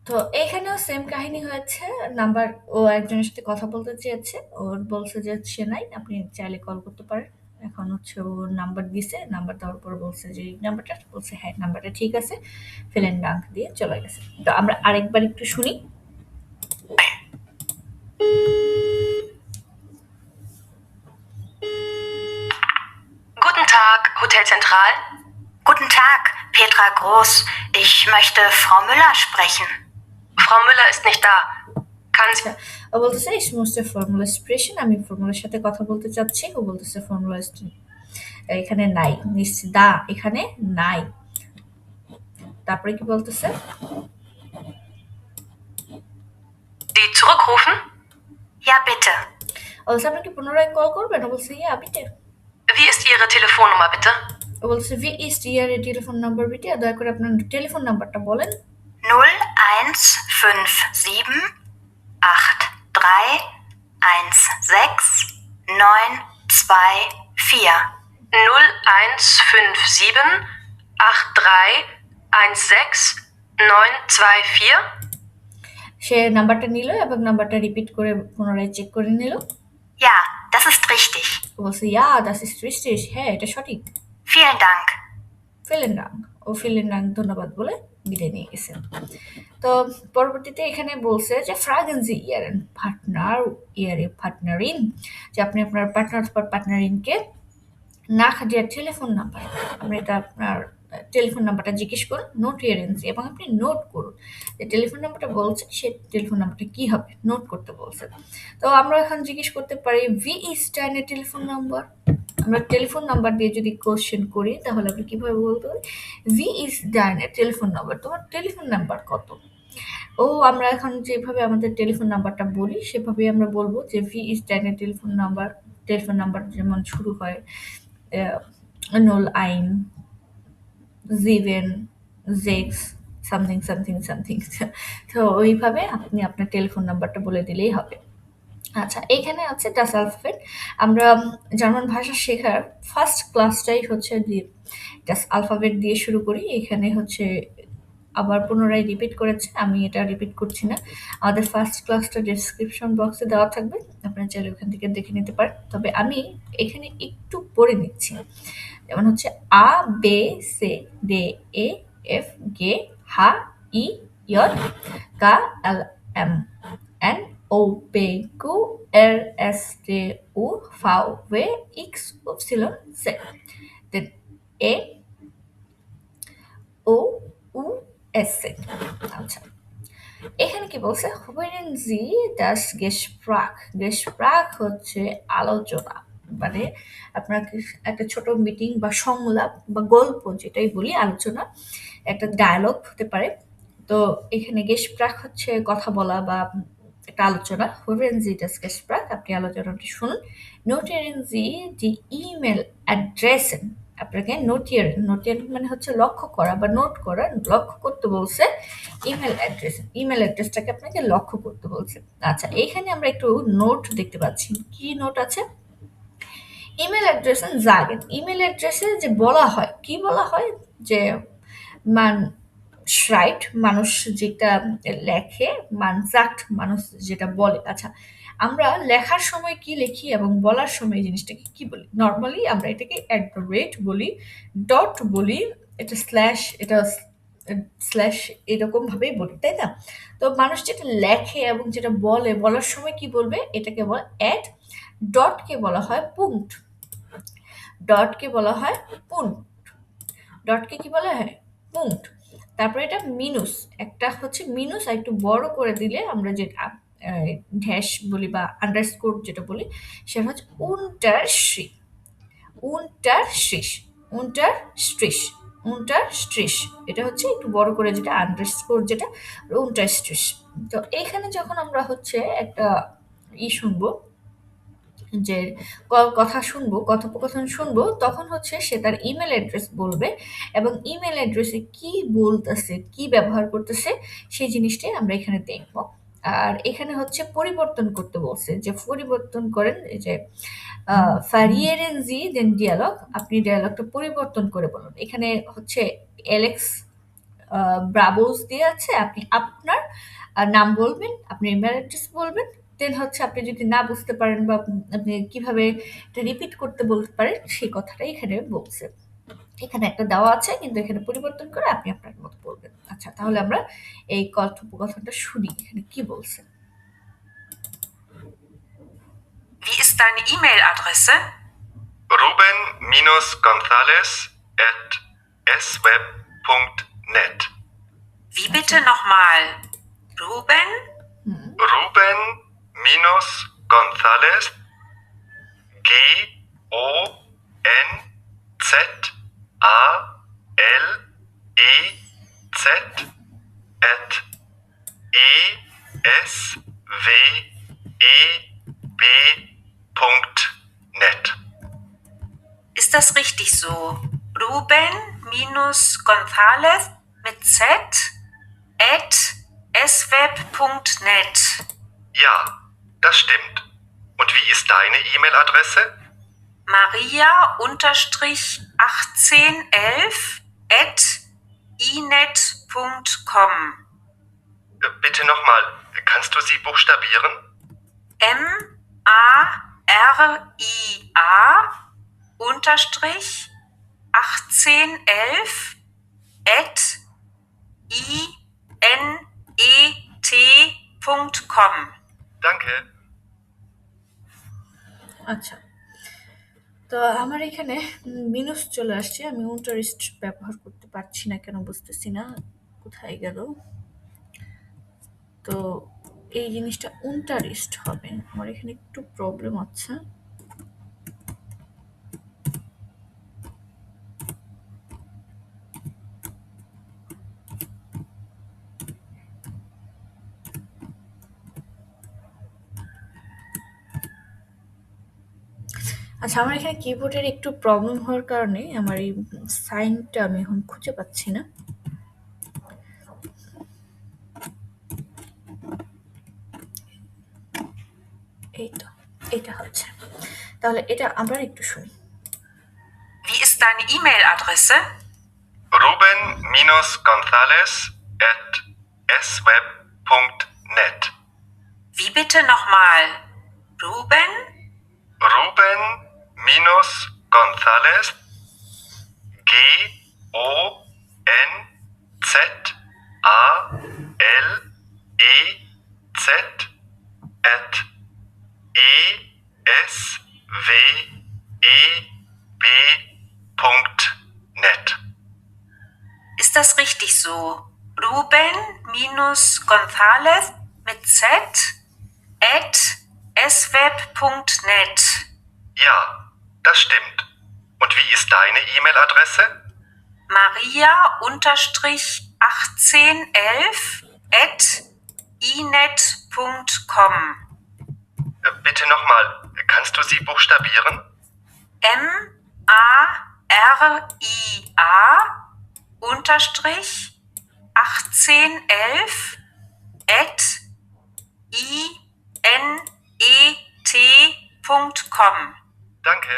[SPEAKER 1] তো এখানেও same কাহিনী হয়েছে। Number ও একজনের সাথে কথা বলতে চেয়েছে, ওর বলছে যে সে নাই, আপনি চাইলে কল করতে পারেন। এখন হচ্ছে ও নাম্বার দিছে, নাম্বার দেওয়ার পর বলছে যে এই নাম্বারটা, বলছে হ্যাঁ নাম্বারটা ঠিক আছে, ফিলেন ডাঙ্ক দিয়ে চলে গেছে। তো আমরা আরেকবার একটু শুনি।
[SPEAKER 3] Guten Tag, Hotel Zentral.
[SPEAKER 4] Guten Tag, Petra Groß. Ich möchte Frau Müller sprechen.
[SPEAKER 3] Frau Müller ist nicht da. Kann sie...
[SPEAKER 1] ও বলতেছে ইস মোস্ট ফর্মুলা এক্সপ্রেশন, আমি ফর্মুলার সাথে কথা বলতে চাচ্ছি। ও বলতেছে ফর্মুলা এখানে নাই, নিশ্চিত দা এখানে নাই। তারপরে কি বলতেছে,
[SPEAKER 3] Sie zurückrufen?
[SPEAKER 4] Ja, bitte.
[SPEAKER 1] ও বলছে আপনি কি পুনরায় কল করবেন? ও বলছে ইয়া বিটে।
[SPEAKER 3] Wie ist Ihre Telefonnummer bitte?
[SPEAKER 1] ও বলছে ভি ইস্ট ইয়ার টেলিফোন নাম্বার বিটে, দয়া করে আপনার টেলিফোন নাম্বারটা বলেন।
[SPEAKER 3] 0153
[SPEAKER 1] সে নাম্বারটা নিল এবং নাম্বারটা রিপিট করে পুনরায় চেক করে নিল।
[SPEAKER 4] Ja, das ist richtig.
[SPEAKER 1] ও বলছে ইয়া দাস ইজ রিস্টিশ, হ্যাঁ এটা সঠিক।
[SPEAKER 4] Vielen Dank.
[SPEAKER 1] ফিলেন ডাঙ্ক, ও ফিলেন ডাঙ্ক ধন্যবাদ বলে বিদায় নিয়ে গেছে। তো পরবর্তীতে এখানে বলছে যে ফ্রাগেন জি ইয়ারেন পার্টনার ইয়ারে পার্টনারিন, যে আপনি আপনার পার্টনার বা পার্টনারিনকে nach der টেলিফোন নাম্বার, আপনি এটা আপনার টেলিফোন নাম্বারটা জিজ্ঞেস করুন, নোট ইয়ারেন্স, এবং আপনি নোট করুন যে টেলিফোন নাম্বারটা বলছে সে টেলিফোন নাম্বারটা কি হবে, নোট করতে বলছে। তো আমরা এখন জিজ্ঞেস করতে পারি ভি ইজ ডাইনের টেলিফোন নাম্বার। আমরা টেলিফোন নাম্বার দিয়ে যদি কোশ্চেন করি তাহলে আমরা কিভাবে বলতে পারি ভি ইজ ডাইনের টেলিফোন নাম্বার, তোমার টেলিফোন নাম্বার কত। ও আমরা এখন যেভাবে আমাদের টেলিফোন নাম্বারটা বলি সেভাবেই আমরা বলবো যে ভি ইজ ডাইনের টেলিফোন নাম্বার যেমন শুরু হয় 0176 সামথিং সামথিং সামথিং। তো ওইভাবে আপনি আপনার টেলিফোন নাম্বারটা বলে দিলেই হবে। আচ্ছা, এখানে আছে ডাস আলফাবেট। আমরা জার্মান ভাষা শেখার ফার্স্ট ক্লাসটাই হচ্ছে ডাস আলফাবেট দিয়ে শুরু করি। এখানে হচ্ছে আবার পুনরায় রিপিট করেছে, আমি এটা রিপিট করছি না। আমাদের ফার্স্ট ক্লাসটা ডেসক্রিপশন বক্সে দেওয়া থাকবে, আপনারা চাইলে ওখান থেকে দেখে নিতে পারেন। তবে আমি এখানে একটু পড়ে নিচ্ছি। যেমন হচ্ছে আ বে সে ডে এ এফ গে হা ই ইয়ট কা এল এম এন ও পে কু আর এস টি উ ভাউ ভে এক্স ইপসিলন জেড। দেন এ ও উ এস জেড। আচ্ছা, এখানে কি বলছে হোয়েন জি দাস গেসপ্রাক হচ্ছে আলোচনা, মানে আপনার একটা ছোট মিটিং বা সংলাপ বা গল্প যেটাই বলি, আলোচনা, একটা ডায়ালগ হতে পারে। তো এখানে গেসপ্রাক হচ্ছে কথা বলা বা একটা আলোচনা। হোয়েন জি দাস গেসপ্রাক, আপনি আলোচনাটি শুনুন। নোটিয়ারেন জি দি ইমেল অ্যাড্রেসেন, আপনাকে নোটিয়ারেন মানে হচ্ছে লক্ষ্য করা বা নোট করা, লক্ষ্য করতে বলছে ইমেল অ্যাড্রেসটাকে আপনাকে লক্ষ্য করতে বলছে। আচ্ছা, এইখানে আমরা একটু নোট দেখতে পাচ্ছি, কি নোট আছে, ইমেল অ্যাড্রেসেন জাগেন, ইমেল অ্যাড্রেসে যে বলা হয়, কি বলা হয়, যে মান শ্রাইট মানুষ যেটা লেখে, মান জাক্ট মানুষ যেটা বলে। আচ্ছা, আমরা লেখার সময় কি লিখি এবং বলার সময় জিনিসটাকে কি বলি? নর্মালি আমরা এটাকে @ বলি, ডট বলি, এটা স্ল্যাশ, এটা স্ল্যাশ, এরকম ভাবেই বলি, তাই না? তো মানুষ যেটা লেখে এবং যেটা বলে, বলার সময় কি বলবে, এটাকে বলে অ্যাট। ডটকে বলা হয় পুংট, ডটকে বলা হয় পুংট, ডটকে কি বলা হয় পুংট। তারপরে এটা মিনুস, একটা হচ্ছে মিনুস, আর একটু বড় করে দিলে আমরা যে ড্যাশ বলি বা আন্ডারস্কোর যেটা বলি সেটা হচ্ছে উন্টারশ্রি, উন্টারশ্রিশ, উন্টারস্ট্রিশ, উন্টারস্ট্রিশ, এটা হচ্ছে একটু বড় করে যেটা আন্ডারস্কোর যেটা উন্টারস্ট্রিশ। তো এইখানে যখন আমরা হচ্ছে একটা শুনবো, যে কথা শুনবো, কথোপকথন শুনবো, তখন হচ্ছে সে তার ইমেল অ্যাড্রেস বলবে এবং ইমেল অ্যাড্রেসে কি বলতেছে, কি ব্যবহার করতেছে সেই জিনিসটাই আমরা এখানে দেখব। আর এখানে হচ্ছে পরিবর্তন করতে বলছে, যে পরিবর্তন করেন, এই যে ফারিয়েরেন জি দেন ডিয়ালগ, আপনি ডায়ালগটা পরিবর্তন করে বলুন। এখানে হচ্ছে এলেক্স ব্রাভোস দিয়ে আছে, আপনি আপনার নাম বলবেন, আপনার ইমেল অ্যাড্রেস বলবেন, দেন হচ্ছে আপনি যদি না বুঝতে পারেন বা আপনি কিভাবে এটা রিপিট করতে বলতে পারেন সেই কথাটাই এখানে বলছে। এখানে একটা দেওয়া আছে কিন্তু এখানে পরিবর্তন করে আপনি আপনার মতো বলবেন। আচ্ছা, তাহলে আমরা এই কথোপকথনটা শুনি এখানে কি বলছে।
[SPEAKER 3] Wie ist deine E-Mail-Adresse?
[SPEAKER 5] ruben-gonzalez@sweb.net.
[SPEAKER 3] Wie bitte nochmal? Ruben?
[SPEAKER 5] Ruben-Gonzalez, Gonzalez at esweb.net.
[SPEAKER 3] Ist das richtig so? Ruben-Gonzalez mit Z at sweb.net.
[SPEAKER 5] Ja, das stimmt. Und wie ist deine E-Mail-Adresse?
[SPEAKER 3] Maria-1811 at inet.com.
[SPEAKER 5] Bitte nochmal, kannst du sie buchstabieren?
[SPEAKER 3] MARIA unterstrich 1811 at inet.com.
[SPEAKER 5] Danke.
[SPEAKER 1] আচ্ছা, তো আমার এখানে মিনুস চলে আসছে, আমি interest ব্যবহার করতে পারছি না কেন বুঝতেছি না, কোথায় গেল। তো এই জিনিসটা ইন্টারেস্ট হবে, আমার এখানে একটু প্রবলেম আছে। আচ্ছা, আমার এখানে কিবোর্ডের একটু প্রবলেম হওয়ার কারণে আমার এই সাইনটা আমি এখন খুঁজে পাচ্ছি না। এই তো, এটা হচ্ছে। তাহলে এটা আমরা একটু শুনি।
[SPEAKER 3] Wie ist deine E-Mail-Adresse?
[SPEAKER 5] Ruben-Gonzalez at sweb.net.
[SPEAKER 3] Wie bitte nochmal? Ruben?
[SPEAKER 5] Ruben-Gonzalez, Gonzalez at esweb.net.
[SPEAKER 3] Ist das richtig so? Ruben-Gonzalez mit Z at sweb.net.
[SPEAKER 5] Ja, das stimmt. Und wie ist deine E-Mail-Adresse?
[SPEAKER 3] Maria-1811 at inet.com.
[SPEAKER 5] Bitte nochmal, kannst du sie buchstabieren?
[SPEAKER 3] MARIA unterstrich 1811 at inet.com.
[SPEAKER 5] Danke.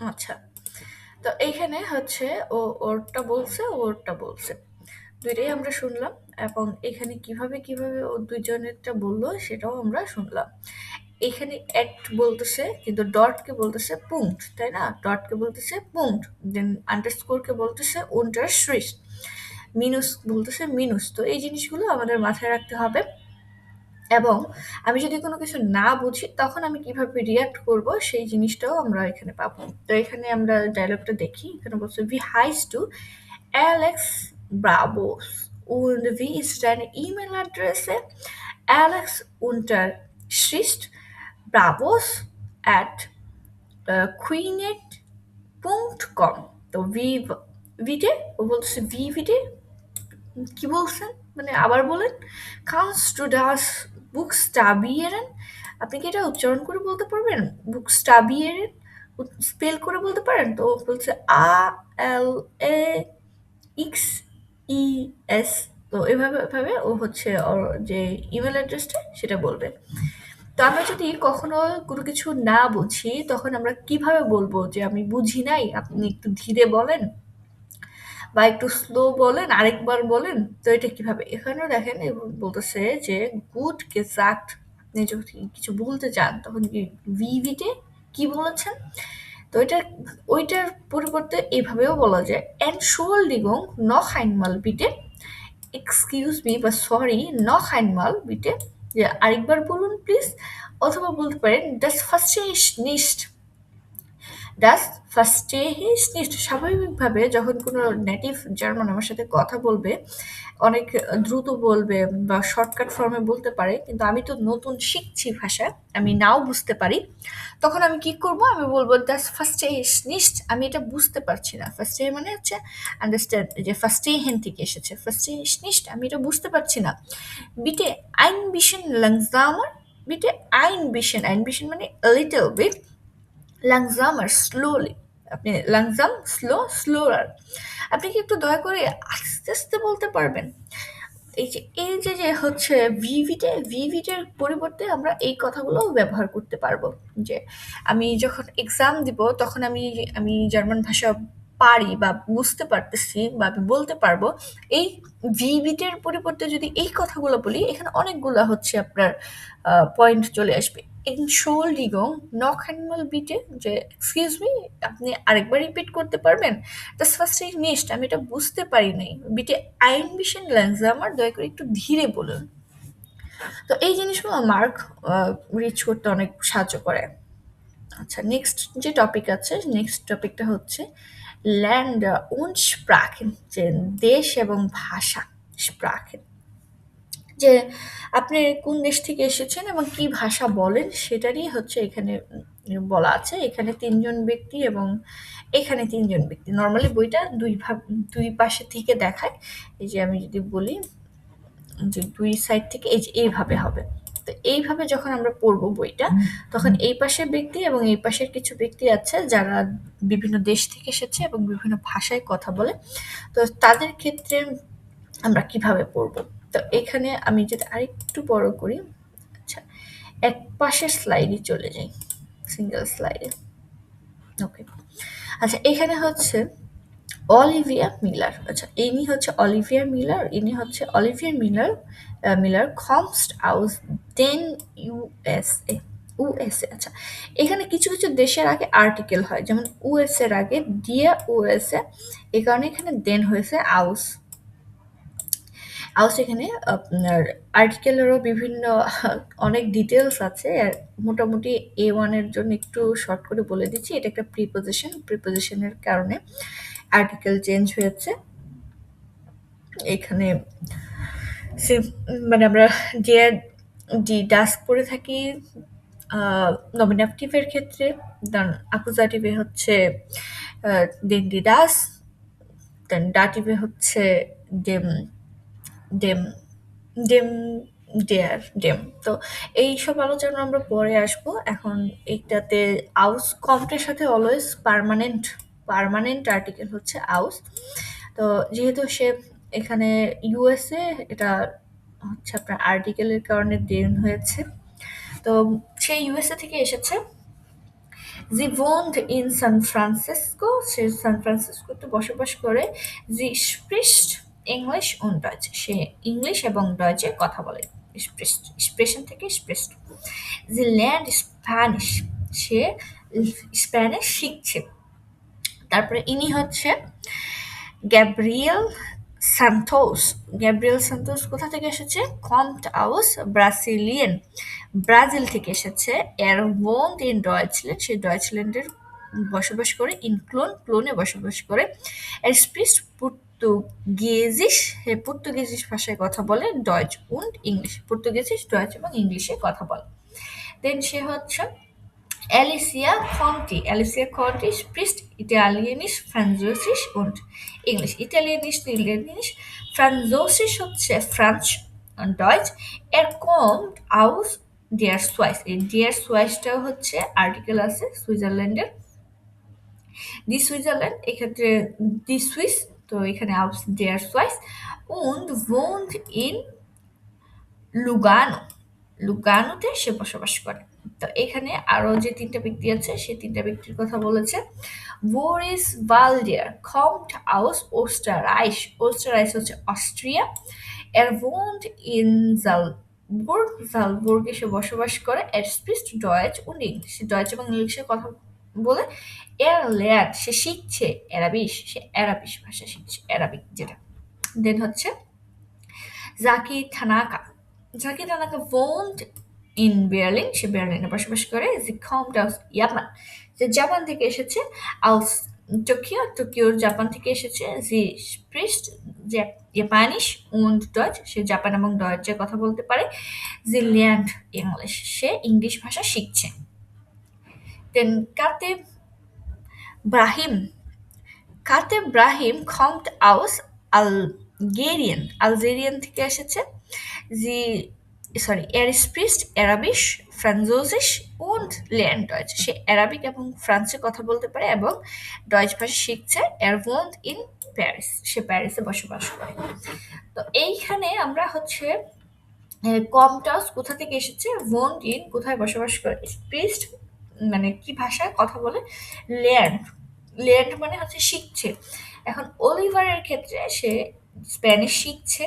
[SPEAKER 1] আচ্ছা, তো এইখানে হচ্ছে ওরটা বলছে, ওরটা বলছে, দুইটাই আমরা শুনলাম এবং এখানে কিভাবে কিভাবে ও দুইজনেরটা বললো সেটাও আমরা শুনলাম। এখানে অ্যাট বলতেছে কিন্তু ডটকে বলতেছে পুংট, তাই না? ডটকে বলতেছে পুংট, দেন আন্ডারস্কোরকে বলতেছে unterstrich, মিনুস বলতেছে মিনুস। তো এই জিনিসগুলো আমাদের মাথায় রাখতে হবে এবং আমি যদি কোনো কিছু না বুঝি তখন আমি কিভাবে রিয়াক্ট করব সেই জিনিসটাও আমরা এখানে পাবো। তো এখানে আমরা ডায়লগটা দেখি, এখানে বলছে wie heißt du? Alex Bravos. Und wie ist deine E-Mail-Adresse? Alex unterstrich Bravos at queenet.com. তো ভিডে ও বলছে ভিডে কি বলছেন, মানে আবার বলেন। kannst du das buchstabieren? আপনি কি এটা উচ্চারণ করে বলতে পারবেন? buchstabieren স্পেল করে বলতে পারেন? তো বলছে ALAXES। তো এভাবে ও হচ্ছে ওর যে ইমেল অ্যাড্রেসটা সেটা বলবে। তো আমরা যদি কখনো কোনো কিছু না বুঝি তখন আমরা কিভাবে বলবো যে আমি বুঝি নাই, আপনি একটু ধীরে বলেন? বা একটু স্লো বলেন, আরেকবার বলেন। তো এটা কিভাবে? এখানেও দেখেন বলতেছে যে গুড গেসাক্ট। আপনি যদি কিছু বলতে চান তখন কি ভিভিটে কি বলেছেন? তো ওইটার পরিবর্তে এভাবেও বলা যায় Entschuldigung noch einmal bitte, excuse me বা সরি noch einmal bitte, যে আরেকবার বলুন প্লিজ। অথবা বলতে পারেন das verstehe ich nicht, ডাস ফার্স্টেহিস নিশ্চ। স্বাভাবিকভাবে যখন কোনো নেটিভ জার্মান আমার সাথে কথা বলবে, অনেক দ্রুত বলবে বা শর্টকাট ফর্মে বলতে পারে, কিন্তু আমি তো নতুন শিখছি ভাষা, আমি নাও বুঝতে পারি। তখন আমি কি করব? আমি বলবো দাস ফার্স্টেহিস নিশ্চ, আমি এটা বুঝতে পারছি না। ফার্স্টে মানে হচ্ছে আন্ডারস্ট্যান্ড, যে ফার্স্টে হেন থেকে এসেছে, ফার্স্টেহিস নিশ্চ, আমি এটা বুঝতে পারছি না। বিটে আইন বিশেন লাংজামার, বিটে আইন বিশেন মানে লিটল বিট, langsamer, slowly, আপনি লাংজাম স্লো, স্লোয়ার। আপনি কি একটু দয়া করে আস্তে আস্তে বলতে পারবেন? এই যে হচ্ছে ভিভিটের পরিবর্তে আমরা এই কথাগুলো ব্যবহার করতে পারবো। যে আমি যখন এক্সাম দিব তখন আমি জার্মান ভাষা পারি বা বুঝতে পারতেছি বা আমি বলতে পারবো, এই ভিভিটের পরিবর্তে যদি এই কথাগুলো বলি, এখানে অনেকগুলা হচ্ছে আপনার পয়েন্ট চলে আসবে। Entschuldigung, noch einmal bitte, যে এক্সকিউজ মি, আপনি আরেকবার রিপিট করতে পারবেন? Das verstehe ich nicht, আমি এটা বুঝতে পারি নাই। বিটে ein bisschen langsamer, দয়া করে একটু ধীরে বলুন। তো এই জিনিসগুলো মার্ক রিচ করতে অনেক সাহায্য করে। আচ্ছা, নেক্সট যে টপিক আছে, নেক্সট টপিকটা হচ্ছে Länder und Sprachen, যে দেশ এবং ভাষা, Sprachen, যে আপনি কোন দেশ থেকে এসেছেন এবং কি ভাষা বলেন সেটারই হচ্ছে এখানে বলা আছে। এখানে ৩ জন ব্যক্তি এবং এখানে ৩ জন ব্যক্তি। নরমালি বইটা দুই পাশে থেকে দেখায়। এই যে আমি যদি বলি যে ২ সাইড থেকে এই যে এইভাবে হবে। তো এইভাবে যখন আমরা পড়বো বইটা, তখন এই পাশের ব্যক্তি এবং এই পাশের কিছু ব্যক্তি আছে যারা বিভিন্ন দেশ থেকে এসেছে এবং বিভিন্ন ভাষায় কথা বলে। তো তাদের ক্ষেত্রে আমরা কিভাবে পড়বো? তো এখানে আমি যদি আরেকটু বড় করি, আচ্ছা এক পাশের স্লাইডে চলে যাই, সিঙ্গেল স্লাইডে। ওকে, আচ্ছা এখানে হচ্ছে অলিভিয়া মিলার। আচ্ছা ইনি হচ্ছে অলিভিয়া মিলার, ইনি হচ্ছে অলিভিয়া মিলার। মিলার কমস্ট আউস দেন ইউএসএ, ইউএসএ। আচ্ছা এখানে কিছু কিছু দেশের আগে আর্টিকেল হয়, যেমন ইউএস এর আগে ডিয়া ইউএসএ, এই কারণে এখানে দেন হয়েছে আউস। আউস এখানে আপনার আর্টিকেলেরও বিভিন্ন অনেক ডিটেলস আছে। আর মোটামুটি A1 এর জন্য একটু শর্ট করে বলে দিচ্ছি, এটা একটা প্রিপোজিশন, প্রিপোজিশনের কারণে আর্টিকেল চেঞ্জ হয়েছে। এখানে মানে আমরা ডিয়ার ডি ডাস করে থাকি নমিনেটিভের ক্ষেত্রে, দেন অ্যাকুজাটিভে হচ্ছে দেন ডি ডাস, দেন ডাটিভে হচ্ছে ডেম, ডেম, ডেম, ডেয়ার, ডেম। তো এইসব আলোচনা আমরা পরে আসবো। এখন এইটাতে আউস কম্পটের সাথে অলওয়েজ পার্মানেন্ট আর্টিকেল হচ্ছে আউস। তো যেহেতু সে এখানে ইউএসএ, এটা হচ্ছে আপনার আর্টিকেলের কারণে দেন হয়েছে। তো সে ইউএসএ থেকে এসেছে। Sie wohnt in San Francisco, সে সান ফ্রান্সিসকোতে বসবাস করে। Sie spricht English und Deutsch, সে ইংলিশ এবং ডয়েচে কথা বলে। spricht, expression থেকে spricht। Sie lernt Spanish, সে স্প্যানিশ শিখছে। তারপরে ইনি হচ্ছে গ্যাব্রিয়েল সান্তোস। গ্যাব্রিয়েল সান্তোস কোথা থেকে এসেছে? কম্ট আউস ব্রাসিলিয়ান, ব্রাজিল থেকে এসেছে। এর wohnt in Deutschland, সে ডয়েচল্যান্ডের বসবাস করে। ইন ক্লোনে বসবাস করে। এর স্পিস্ট পর্তুগিজিস, সে পর্তুগিজিস ভাষায় কথা বলে। ডয়েচ und ইংলিশ, পর্তুগিজিস, ডয়েচ এবং ইংলিশে কথা বলে। দেন সে হচ্ছে Alicia Conti. Alicia Conti spricht Italienisch, Französisch und Englisch. Italienisch, Französisch হচ্ছে France und Deutsch. kommt aus der Schweiz. এই der Schweizটাও হচ্ছে আর্টিকেল আছে সুইজারল্যান্ডের। দি সুইজারল্যান্ড, এক্ষেত্রে দি সুইস, তো এখানে aus der Schweiz und wohnt in Lugano, লুগানোতে সে বসবাস করে। তো এখানে আরো যে 3টা ব্যক্তি আছে সেই 3টা ব্যক্তির কথা বলেছে। Wo ist Waldir? Kommt aus Österreich. Österreich হচ্ছে Austria. Er wohnt in Salzburg. সালজবুর্গে সে বসবাস করে। Er spricht Deutsch und English. সে ডয়েচ এবং ইংলিশে কথা বলে। Er lernt সে শিখছে অ্যারাবিশ, সে অ্যারাবিশ ভাষা শিখছে, অ্যারাবিক যেটা। দেন হচ্ছে Zaki thanaka. Zaki thanaka wohnt in Berlin, সে বার্লিনে বসবাস করে। Sie kommt aus Japan, যে জাপান থেকে এসেছে। aus টোকিও, টোকিওর জাপান থেকে এসেছে। Sie spricht জাপানিশ und Deutsch, সে জাপান এবং ডয়েচে কথা বলতে পারে। Sie lernt English, সে ইংলিশ ভাষা শিখছে। দেন ব্রাহিম কাতে Brahim kommt aus Algerien, Algerian থেকে এসেছে। Er spricht Arabisch, Französisch und lernt Deutsch, সে অ্যারাবিক এবং ফ্রান্সে কথা বলতে পারে এবং ডয়েচ ভাষা শিখছে। Er wohnt in Paris, সে প্যারিসে বসবাস করে। তো এইখানে আমরা হচ্ছে কমটাস কোথা থেকে এসেছে, wohnt in কোথায় বসবাস করে, spricht মানে কি ভাষায় কথা বলে, lernt lernt মানে হচ্ছে শিখছে। এখন অলিভারের ক্ষেত্রে সে স্প্যানিশ শিখছে।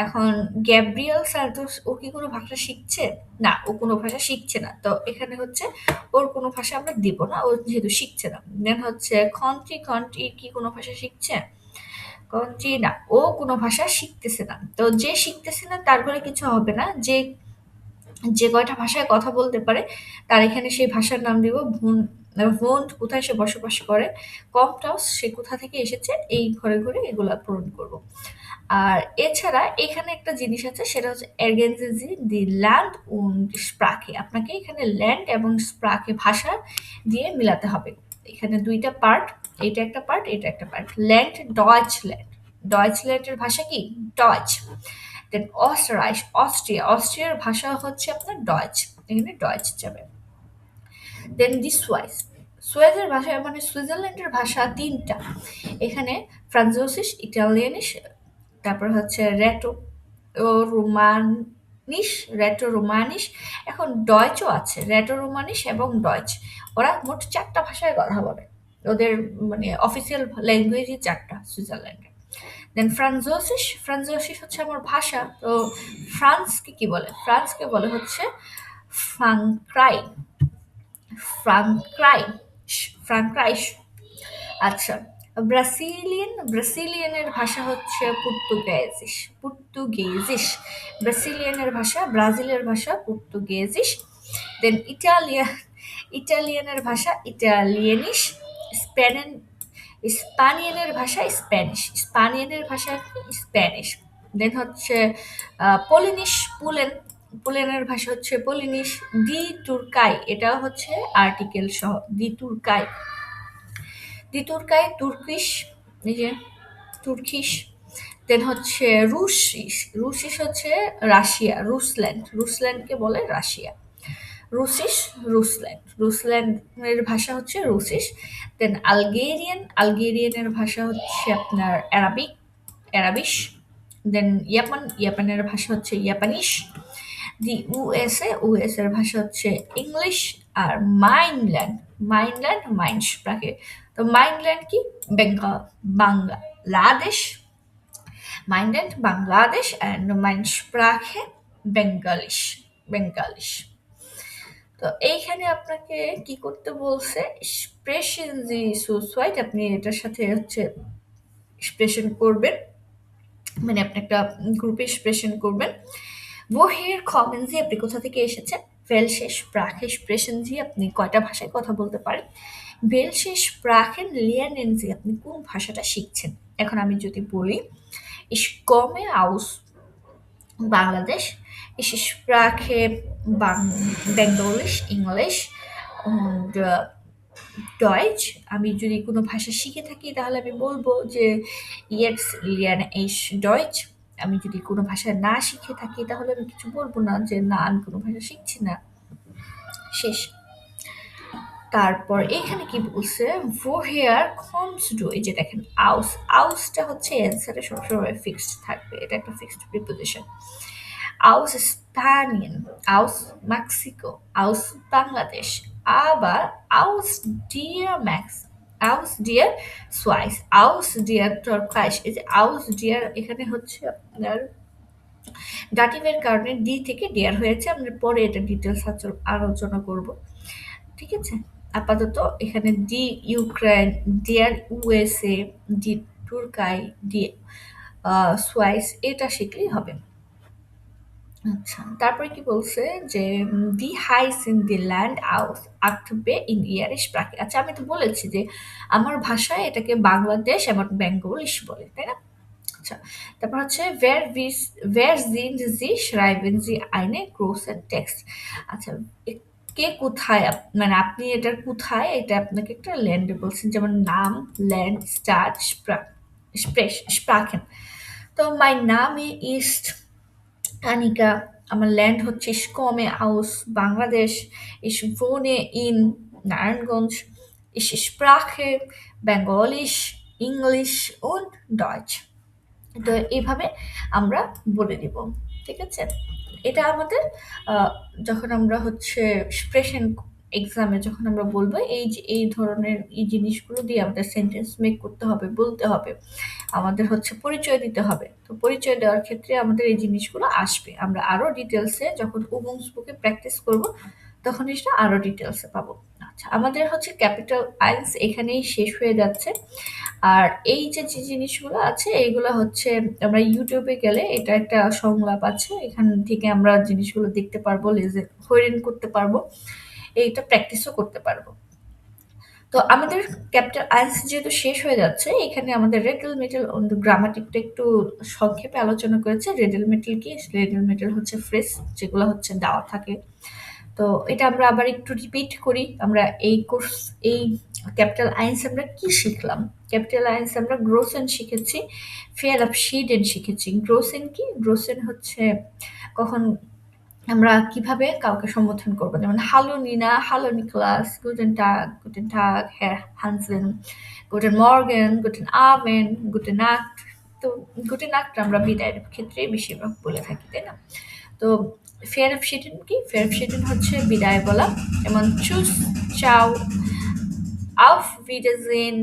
[SPEAKER 1] এখন গ্যাব্রিয়েল সান্তোস ও কি কোনো ভাষা শিখছে? না, ও কোনো ভাষা শিখছে না। তো এখানে হচ্ছে ওর কোনো ভাষা আমরা দিব না, ও যেহেতু শিখছে না। দেন হচ্ছে কন্টি কি কোনো ভাষা শিখছে? কন্টি না, ও কোনো ভাষা শিখতেছে না। তো যে শিখতেছে না তার করে কিছু হবে না। যে যে কয়টা ভাষায় কথা বলতে পারে তার এখানে সেই ভাষার নাম দিব। ভোন্ট কোথায় সে বসবাস করে, কমটাউস সে কোথা থেকে এসেছে, এই ঘরে ঘরে এগুলা পূরণ করব। আর এছাড়া এখানে একটা জিনিস আছে, সেটা হচ্ছে এরগেনজি দি ল্যান্ড উন্ড স্প্রাকে। আপনাকে এখানে ল্যান্ড এবং স্প্রাকে ভাষা দিয়ে মিলাতে হবে। এখানে দুইটা পার্ট, এইটা একটা পার্ট, এটা একটা পার্ট। ল্যান্ড ডয়েচল্যান্ড, ডয়েচল্যান্ডের ভাষা কি ডয়েচ। দেন অস্ট্রাইশ, অস্ট্রিয়ার ভাষা হচ্ছে আপনার ডয়েচ, এখানে ডয়েচ যাবে। দেন দি সুয়েজের ভাষা মানে সুইজারল্যান্ডের ভাষা 3টা, এখানে ফ্রান্সোসিস, ইটালিয়ানিশ, তারপর হচ্ছে রেটো রোমানিশ। এখন ডয়চও আছে, রেটো রোমানিশ এবং ডয়চ। ওরা মোট 4টা ভাষায় কথা বলে, ওদের মানে অফিসিয়াল ল্যাঙ্গুয়েজই 4টা সুইজারল্যান্ডে। দেন ফ্রান্সোসিস হচ্ছে আমার ভাষা। তো ফ্রান্সকে কি বলে? ফ্রান্সকে বলে হচ্ছে ফ্রাঙ্ক্রাই, ফ্রাঙ্ক্রাইশ। আচ্ছা, ব্রাসিলিয়ানের ভাষা হচ্ছে পর্তুগেজিস। ব্রাসিলিয়ানের ভাষা, ব্রাজিলের ভাষা পর্তুগেজিস। দেন ইটালিয়ানের ভাষা ইটালিয়ানিশ। স্পানিয়ানের ভাষা স্পানিয়ানের ভাষা স্প্যানিশ। দেন হচ্ছে পোলেনের ভাষা হচ্ছে পোলিনিশ। দি তুর্কাই, এটাও হচ্ছে আর্টিকেল সহ, দি তুর্কাই তুর্কিশ, এই যে তুর্কিশ। দেন হচ্ছে রুশিস হচ্ছে রাশিয়া, রুসল্যান্ডকে বলে রাশিয়া। রুসল্যান্ডের ভাষা হচ্ছে রুসিস। দেন আলগেরিয়ানের ভাষা হচ্ছে আপনার অ্যারাবিশ। দেন ইয়াপানের ভাষা হচ্ছে ইয়াপানিশ। দি ইউএসএর ভাষা হচ্ছে ইংলিশ। আর মাইনল্যান্ড তো মাইনল্যান্ড কি বাংলাদেশ, মাইনল্যান্ড বাংলাদেশ অ্যান্ড মাইনস্প্রাখে বেঙ্গালিশ। তো এইখানে আপনাকে কি করতে বলছে, স্প্রেশন জি সুসওয়াইট, আপনি এটার সাথে হচ্ছে এক্সপ্রেশন করবেন, মানে আপনি একটা গ্রুপে এক্সপ্রেশন করবেন। woher kommen Sie, আপনি কোথা থেকে এসেছেন। welche Sprache sprechen Sie, আপনি কয়টা ভাষায় কথা বলতে পারেন। welche Sprachen lernen Sie, আপনি কোন ভাষাটা শিখছেন। এখন আমি যদি বলি ich komme aus Bangladesh, ich spreche Bengalisch, English und Deutsch। আমি যদি কোনো ভাষা শিখে থাকি তাহলে আমি বলবো যে jetzt lerne ich Deutsch। আমি যদি কোনো ভাষা না শিখে থাকি তাহলে আমি কিছু বলবো না যে না আমি কোনো ভাষা শিখছি না, শেষ। তারপর এখানে কি বলছে, woher kommst du, এই যে দেখেন ausটা হচ্ছে অ্যান্সারে সবসময় ফিক্সড থাকবে, এটা একটা fixed preposition. aus Spanien, aus Mexiko, aus Bangladesh, আবার aus dir aus dir Schweiz, aus dir Türkei। এই যে aus dir এখানে হচ্ছে আপনার ডাটিভের কারণে ডি থেকে ডিয়ার হয়েছে, আমরা পরে এটা ডিটেলস আলোচনা করব, ঠিক আছে? আপাতত এখানে ডি ইউক্রেন, ডিয়ার ইউএসএ, ডি তুর্কাই, ডি সুয়াইস, এটা শিখলেই হবে। আচ্ছা, তারপরে কি বলছে যে দি হাইস ইন দি ল্যান্ড আউস আকবে ইন ইয়ারিশ প্রাকে। আচ্ছা, আমি তো বলেছি যে আমার ভাষায় এটাকে বাংলাদেশ এবং বেঙ্গলিশ বলে, তাই না? আচ্ছা, তারপর হচ্ছে wer sind Sie schreiben Sie eine großen Text। আচ্ছা, কে কোথায় মানে আপনি এটার কোথায়, এটা আপনাকে একটা ল্যান্ডে বলছেন, যেমন নাম, ল্যান্ড, স্টার্ট, স্প্রাখেন। তো মাই নামে ist Annika, আমার ল্যান্ড হচ্ছে ich komme aus Bangladesh, ich wohne in Narayanganj, ich spreche Bengalisch, English und Deutsch। তো এইভাবে আমরা বলে দিব, ঠিক আছে? এটা আমাদের যখন আমরা হচ্ছে এক্সপ্রেশন এক্সামে যখন আমরা বলবো এই যে এই ধরনের এই জিনিসগুলো দিয়ে আমাদের সেন্টেন্স মেক করতে হবে, বলতে হবে, আমাদের হচ্ছে পরিচয় দিতে হবে। তো পরিচয় দেওয়ার ক্ষেত্রে আমাদের এই জিনিসগুলো আসবে। আমরা আরো ডিটেলসে যখন উবুন্স বুকে প্র্যাকটিস করব তখন এটা আরো ডিটেলসে পাবো। আচ্ছা, আমাদের হচ্ছে ক্যাপিটাল আইন্স এখানেই শেষ হয়ে যাচ্ছে। আর এই যে জিনিসগুলো আছে এইগুলো হচ্ছে আমরা ইউটিউবে গেলে এটা একটা সংলাপ আছে, এখান থেকে আমরা জিনিসগুলো দেখতে পারবো, হইরেন করতে পারবো, এইটা প্র্যাকটিসও করতে পারবো। তো আমাদের ক্যাপিটাল আইন্স যেহেতু শেষ হয়ে যাচ্ছে, এখানে আমাদের রেডেল মেটেল গ্রামাটিকটা একটু সংক্ষেপে আলোচনা করেছে। রেডেল মেটেল কি? রেডেল মেটেল হচ্ছে ফ্রেজ যেগুলো হচ্ছে দেওয়া থাকে। তো এটা আমরা আবার একটু রিপিট করি। আমরা এই কোর্স এই ক্যাপিটাল আইন্স আমরা কি শিখলাম? ক্যাপিটাল আইন্স আমরা গ্রোসেন শিখেছি, ফেয়ারআপশিডেন শিখেছি। গ্রোসেন কি? গ্রোসেন হচ্ছে কখন আমরা কিভাবে কাউকে সম্বোধন করবো, যেমন হ্যালো নিনা, হ্যালো নিকলাস, গুটেন টাগ হ্যার হানসেন, গুটেন মর্গেন, গুটেন আভেন, গুটেন নাক্ট। তো গুটেন নাক্ট আমরা বিদায়ের ক্ষেত্রে বেশিরভাগ বলে থাকি, তাই না? তো ফেয়ারআপশিডেন কি? ফেয়ারআপশিডেন হচ্ছে বিদায় বলা, যেমন চুস, চাও, আফ ভিডাজেন।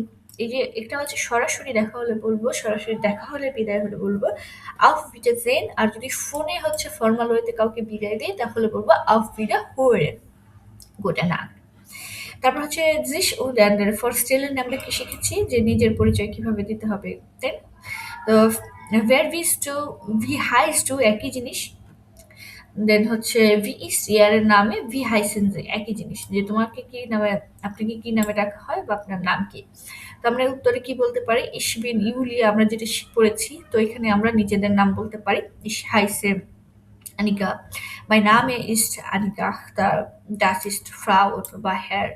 [SPEAKER 1] এই যে এটা হচ্ছে সরাসরি দেখা হলে বলবো, সরাসরি দেখা হলে বিদায় হলে বলবো আফ ভিডাজেন। আর যদি ফোনে হচ্ছে ফর্মাল ওয়েতে কাউকে বিদায় দিই তাহলে বলবো আফ ভিডা হোরেন, গোটা না। তারপর হচ্ছে জিস ও ড্যান্ডার ফর স্টিলের আমরা কি শিখেছি যে নিজের পরিচয় কিভাবে দিতে হবে, তাই না? তো ওয়্যার ভিস টু, ভি হাইস টু একই জিনিস। দেন হচ্ছে ভি ইস ইয়ারের নামে ভি হাইসেনজে একই জিনিস, যে তোমাকে কি নামে, আপনাকে কি নামে ডাকা হয় বা আপনার নাম কি। তো আমরা উত্তরে কি বলতে পারি? ইস বিন ইউলিয়া, আমরা যেটা পড়েছি। তো এখানে আমরা নিজেদের নাম বলতে পারি ইস হাইসে আনিকা, মাই নামে ইস আনিকা আখতার, ডাস ইস ফ্রাউ অথবা হ্যার।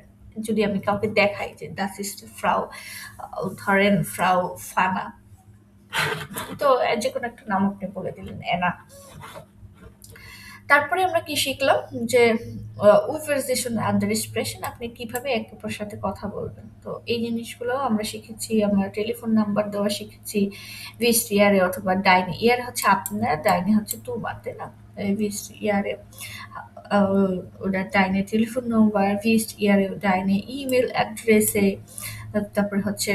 [SPEAKER 1] যদি আমি কাউকে দেখাই যে ডাস ইস ফ্রাউ, ধরেন ফ্রাউ ফানা, তো যে কোনো একটা নাম আপনি বলে দিলেন, এনা। তারপরে আমরা কি শিখলাম যে উইভার্সেশন আন্ডার এক্সপ্রেশন, আপনি কিভাবে একে অপরের সাথে কথা বলবেন। তো এই জিনিসগুলো আমরা শিখেছি। আমরা টেলিফোন নাম্বার দেওয়া শিখেছি, ভিস্ট ইয়ারে অথবা ডাইনে। ইয়ার হচ্ছে আপনার, ডাইনে হচ্ছে তোমার, তাই না? ভিস্ট ইয়ারে ওটা ডাইনে টেলিফোন নাম্বার, ভিস্ট ইয়ারে ডাইনে ইমেল অ্যাড্রেসে। তারপরে হচ্ছে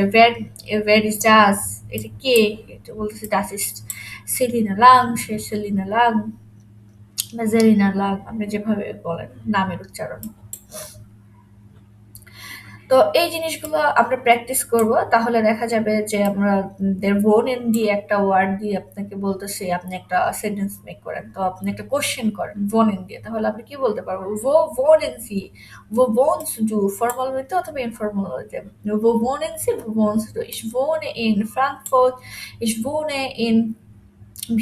[SPEAKER 1] ওয়্যার ইজ ডাস, এটা কে, এটা বলতেছে ডাস ইজ সেলিনা লাং, সে সেলিনা লাং বা জেলিনা লাগ, আপনি যেভাবে বলেন নামের উচ্চারণ। তো এই জিনিসগুলো আমরা প্র্যাকটিস করব, তাহলে দেখা যাবে যে আমরা ভোনেন দিয়ে একটা ওয়ার্ড দিয়ে আপনাকে বলতেছি আপনি একটা সেন্টেন্স মেক করেন, তো আপনি একটা কোশ্চেন করেন ভোনেন দিয়ে, তাহলে আপনি কি বলতে পারবো? ভোনেন সি, ভোনস ডু, ফর্মাল হইতে অথবা ইনফর্মাল হইতে। ভোনেন সি, ভোনস ডু, ich wohne in Frankfurt, ich wohne in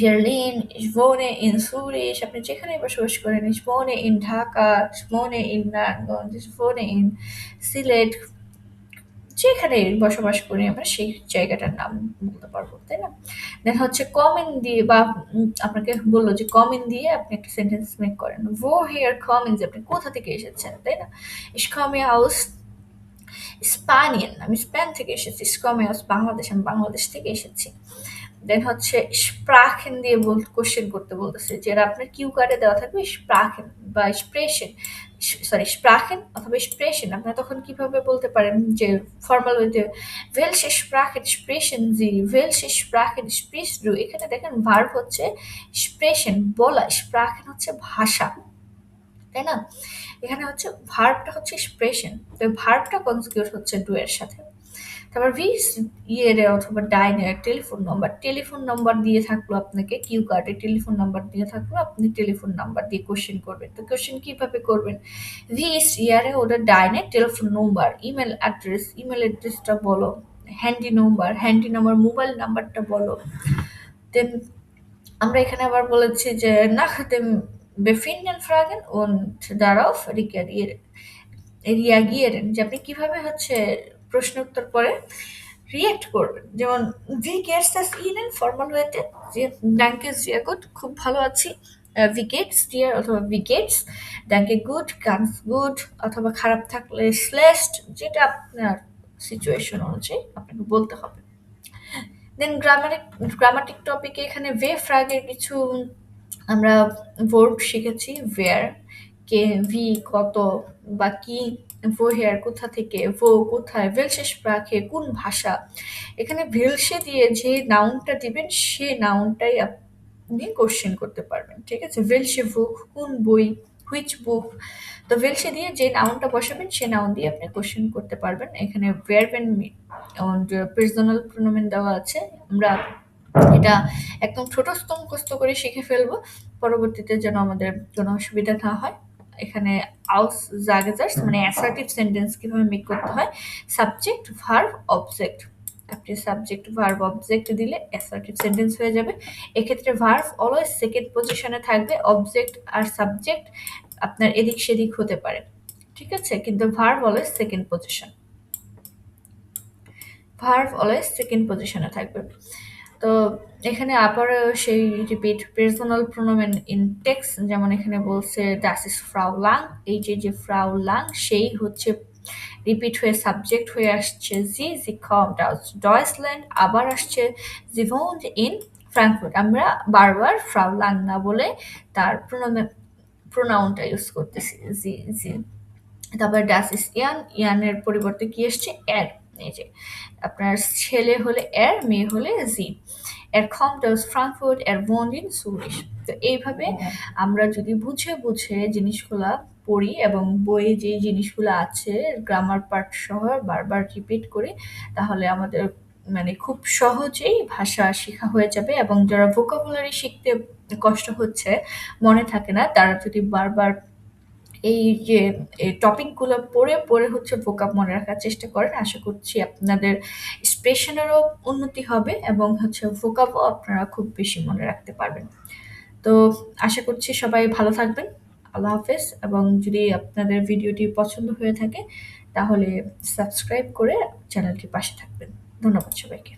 [SPEAKER 1] Berlin, ich wohne in Zürich, আপনি যেখানেই বসবাস করেন, ich wohne in Dhaka, ich wohne in Narayanganj, ich wohne in Sylhet, যেখানে বসবাস করি আমরা সেই জায়গাটার নাম বলতে পারবো, তাই না? দেন হচ্ছে কমেন দিয়ে বা আপনাকে বললো যে কমেন দিয়ে আপনি একটা সেন্টেন্স মেক করেন। woher kommen Sie, আপনি কোথা থেকে এসেছেন, তাই না? ich komme aus Spanien, আমি স্পেন থেকে এসেছি। ich komme aus বাংলাদেশ, আমি বাংলাদেশ থেকে এসেছি। দেন হচ্ছে স্প্রাখেন দিয়ে কোশ্চেন করতে বলতেছে, যেটা আপনার কিউ কার্ডে দেওয়া থাকবে স্প্রাখেন বা স্প্রেশন, সরি স্প্রাখেন অথবা স্প্রেশন। আপনারা তখন কিভাবে বলতে পারেন যে ফর্মাল ওয়েতে welche Sprachen sprechen Sie, welche Sprachen sprichst du? এখানে দেখেন ভার্ব হচ্ছে স্প্রেশন বলা, স্প্রাখেন হচ্ছে ভাষা, তাই না? এখানে হচ্ছে ভার্বটা হচ্ছে স্প্রেশন, তো ভার্বটা কনজুগেট হচ্ছে ডু এর সাথে। তারপর ভিস ইয়ের অথবা ডাইনের টেলিফোন নাম্বার দিয়ে থাকলো আপনাকে, কিউ কার্ডে টেলিফোন নাম্বার দিয়ে থাকলো, আপনি টেলিফোন নাম্বার দিয়ে কোশ্চেন করবেন। তো কোশ্চেন কিভাবে করবেন, ভিস ইয়ারে ওটা ডাইনের টেলিফোন নাম্বার, ইমেল অ্যাড্রেসটা বলো, হ্যান্ডি নাম্বার মোবাইল নাম্বারটা বলো। দেন আমরা এখানে আবার বলেছি যে nach dem befinden fragen und darauf reagieren, যে আপনি কিভাবে হচ্ছে প্রশ্ন উত্তর পরে রিয়েক্ট করবেন। যেমন wie geht's das Ihnen formal ওয়েতে, যে danke sehr gut খুব ভালো আছি, wie geht's dir অথবা wie geht's, danke gut ganz gut, অথবা খারাপ থাকলে schlecht, যেটা আপনার সিচুয়েশন অনুযায়ী আপনাকে বলতে হবে। দেন গ্রামাটিক টপিকে এখানে ওয়ে ফ্রাগের কিছু আমরা ভার্ব শিখেছি, ওয়্যার কে, ভি কত বা কি, woher কোথা থেকে, wo কোথায়, welche Sprache কোন ভাষা। এখানে ভেলসে দিয়ে যে নাউনটা দিবেন সে নাউনটাই আপনি কোশ্চেন করতে পারবেন, ঠিক আছে? welche Buch কোন বই, which book। তো ভেলসে দিয়ে যে নাউনটা বসাবেন সে নাউন দিয়ে আপনি কোশ্চেন করতে পারবেন। এখানে verb and personal pronomen দেওয়া আছে, আমরা এটা একদম ছোটস্থ মুখস্থ করে শিখে ফেলবো, পরবর্তীতে যেন আমাদের কোনো অসুবিধা না হয়। এখানে Aussagesätze মানে অ্যাসার্টিভ সেন্টেন্স কিভাবে মেক করতে হয়, সাবজেক্ট ভার্ব অবজেক্ট, আপনি সাবজেক্ট ভার্ব অবজেক্ট দিলে অ্যাসার্টিভ সেন্টেন্স হয়ে যাবে। এক্ষেত্রে ভার্ব অলওয়েজ সেকেন্ড পজিশনে থাকবে, অবজেক্ট আর সাবজেক্ট আপনার এদিক সেদিক হতে পারে, ঠিক আছে? কিন্তু ভার্ব অলওয়েজ সেকেন্ড পজিশনে থাকবে। তো এখানে আবারও সেই রিপিট পার্সোনাল প্রোনোমেন ইন টেক্সট, যেমন এখানে বলছে das ist Frau Lang, এই যে ফ্রাউ লাং সেই হচ্ছে রিপিট হয়ে সাবজেক্ট হয়ে আসছে sie kommt aus Deutschland, আবার আসছে sie wohnt in Frankfurt। আমরা বারবার ফ্রাউ লাং না বলে তার প্রোনাউনটা ইউজ করতেছি জি। তারপর ডাস ইস ইয়ানের পরিবর্তে কি এসছে এর, এই যে আপনার ছেলে হলে এর, মেয়ে হলে জি। এর kommt aus Frankfurt, এর wohnt in Zürich। তো এইভাবে আমরা যদি বুঝে জিনিসগুলা পড়ি এবং বইয়ে যে জিনিসগুলো আছে গ্রামার পার্ট সহ বারবার রিপিট করি, তাহলে আমাদের মানে খুব সহজেই ভাষা শেখা হয়ে যাবে। এবং যারা ভোকাবুলারি শিখতে কষ্ট হচ্ছে, মনে থাকে না, তারা যদি বারবার এই যে টপিকগুলো পড়ে হচ্ছে ভোকাব মনে রাখার চেষ্টা করেন, আশা করছি আপনাদের এক্সপ্রেশনেরও উন্নতি হবে এবং হচ্ছে ভোকাবও আপনারা খুব বেশি মনে রাখতে পারবেন। তো আশা করছি সবাই ভালো থাকবেন। আল্লাহ হাফেজ। এবং যদি আপনাদের ভিডিওটি পছন্দ হয়ে থাকে তাহলে সাবস্ক্রাইব করে চ্যানেলটির পাশে থাকবেন। ধন্যবাদ সবাইকে।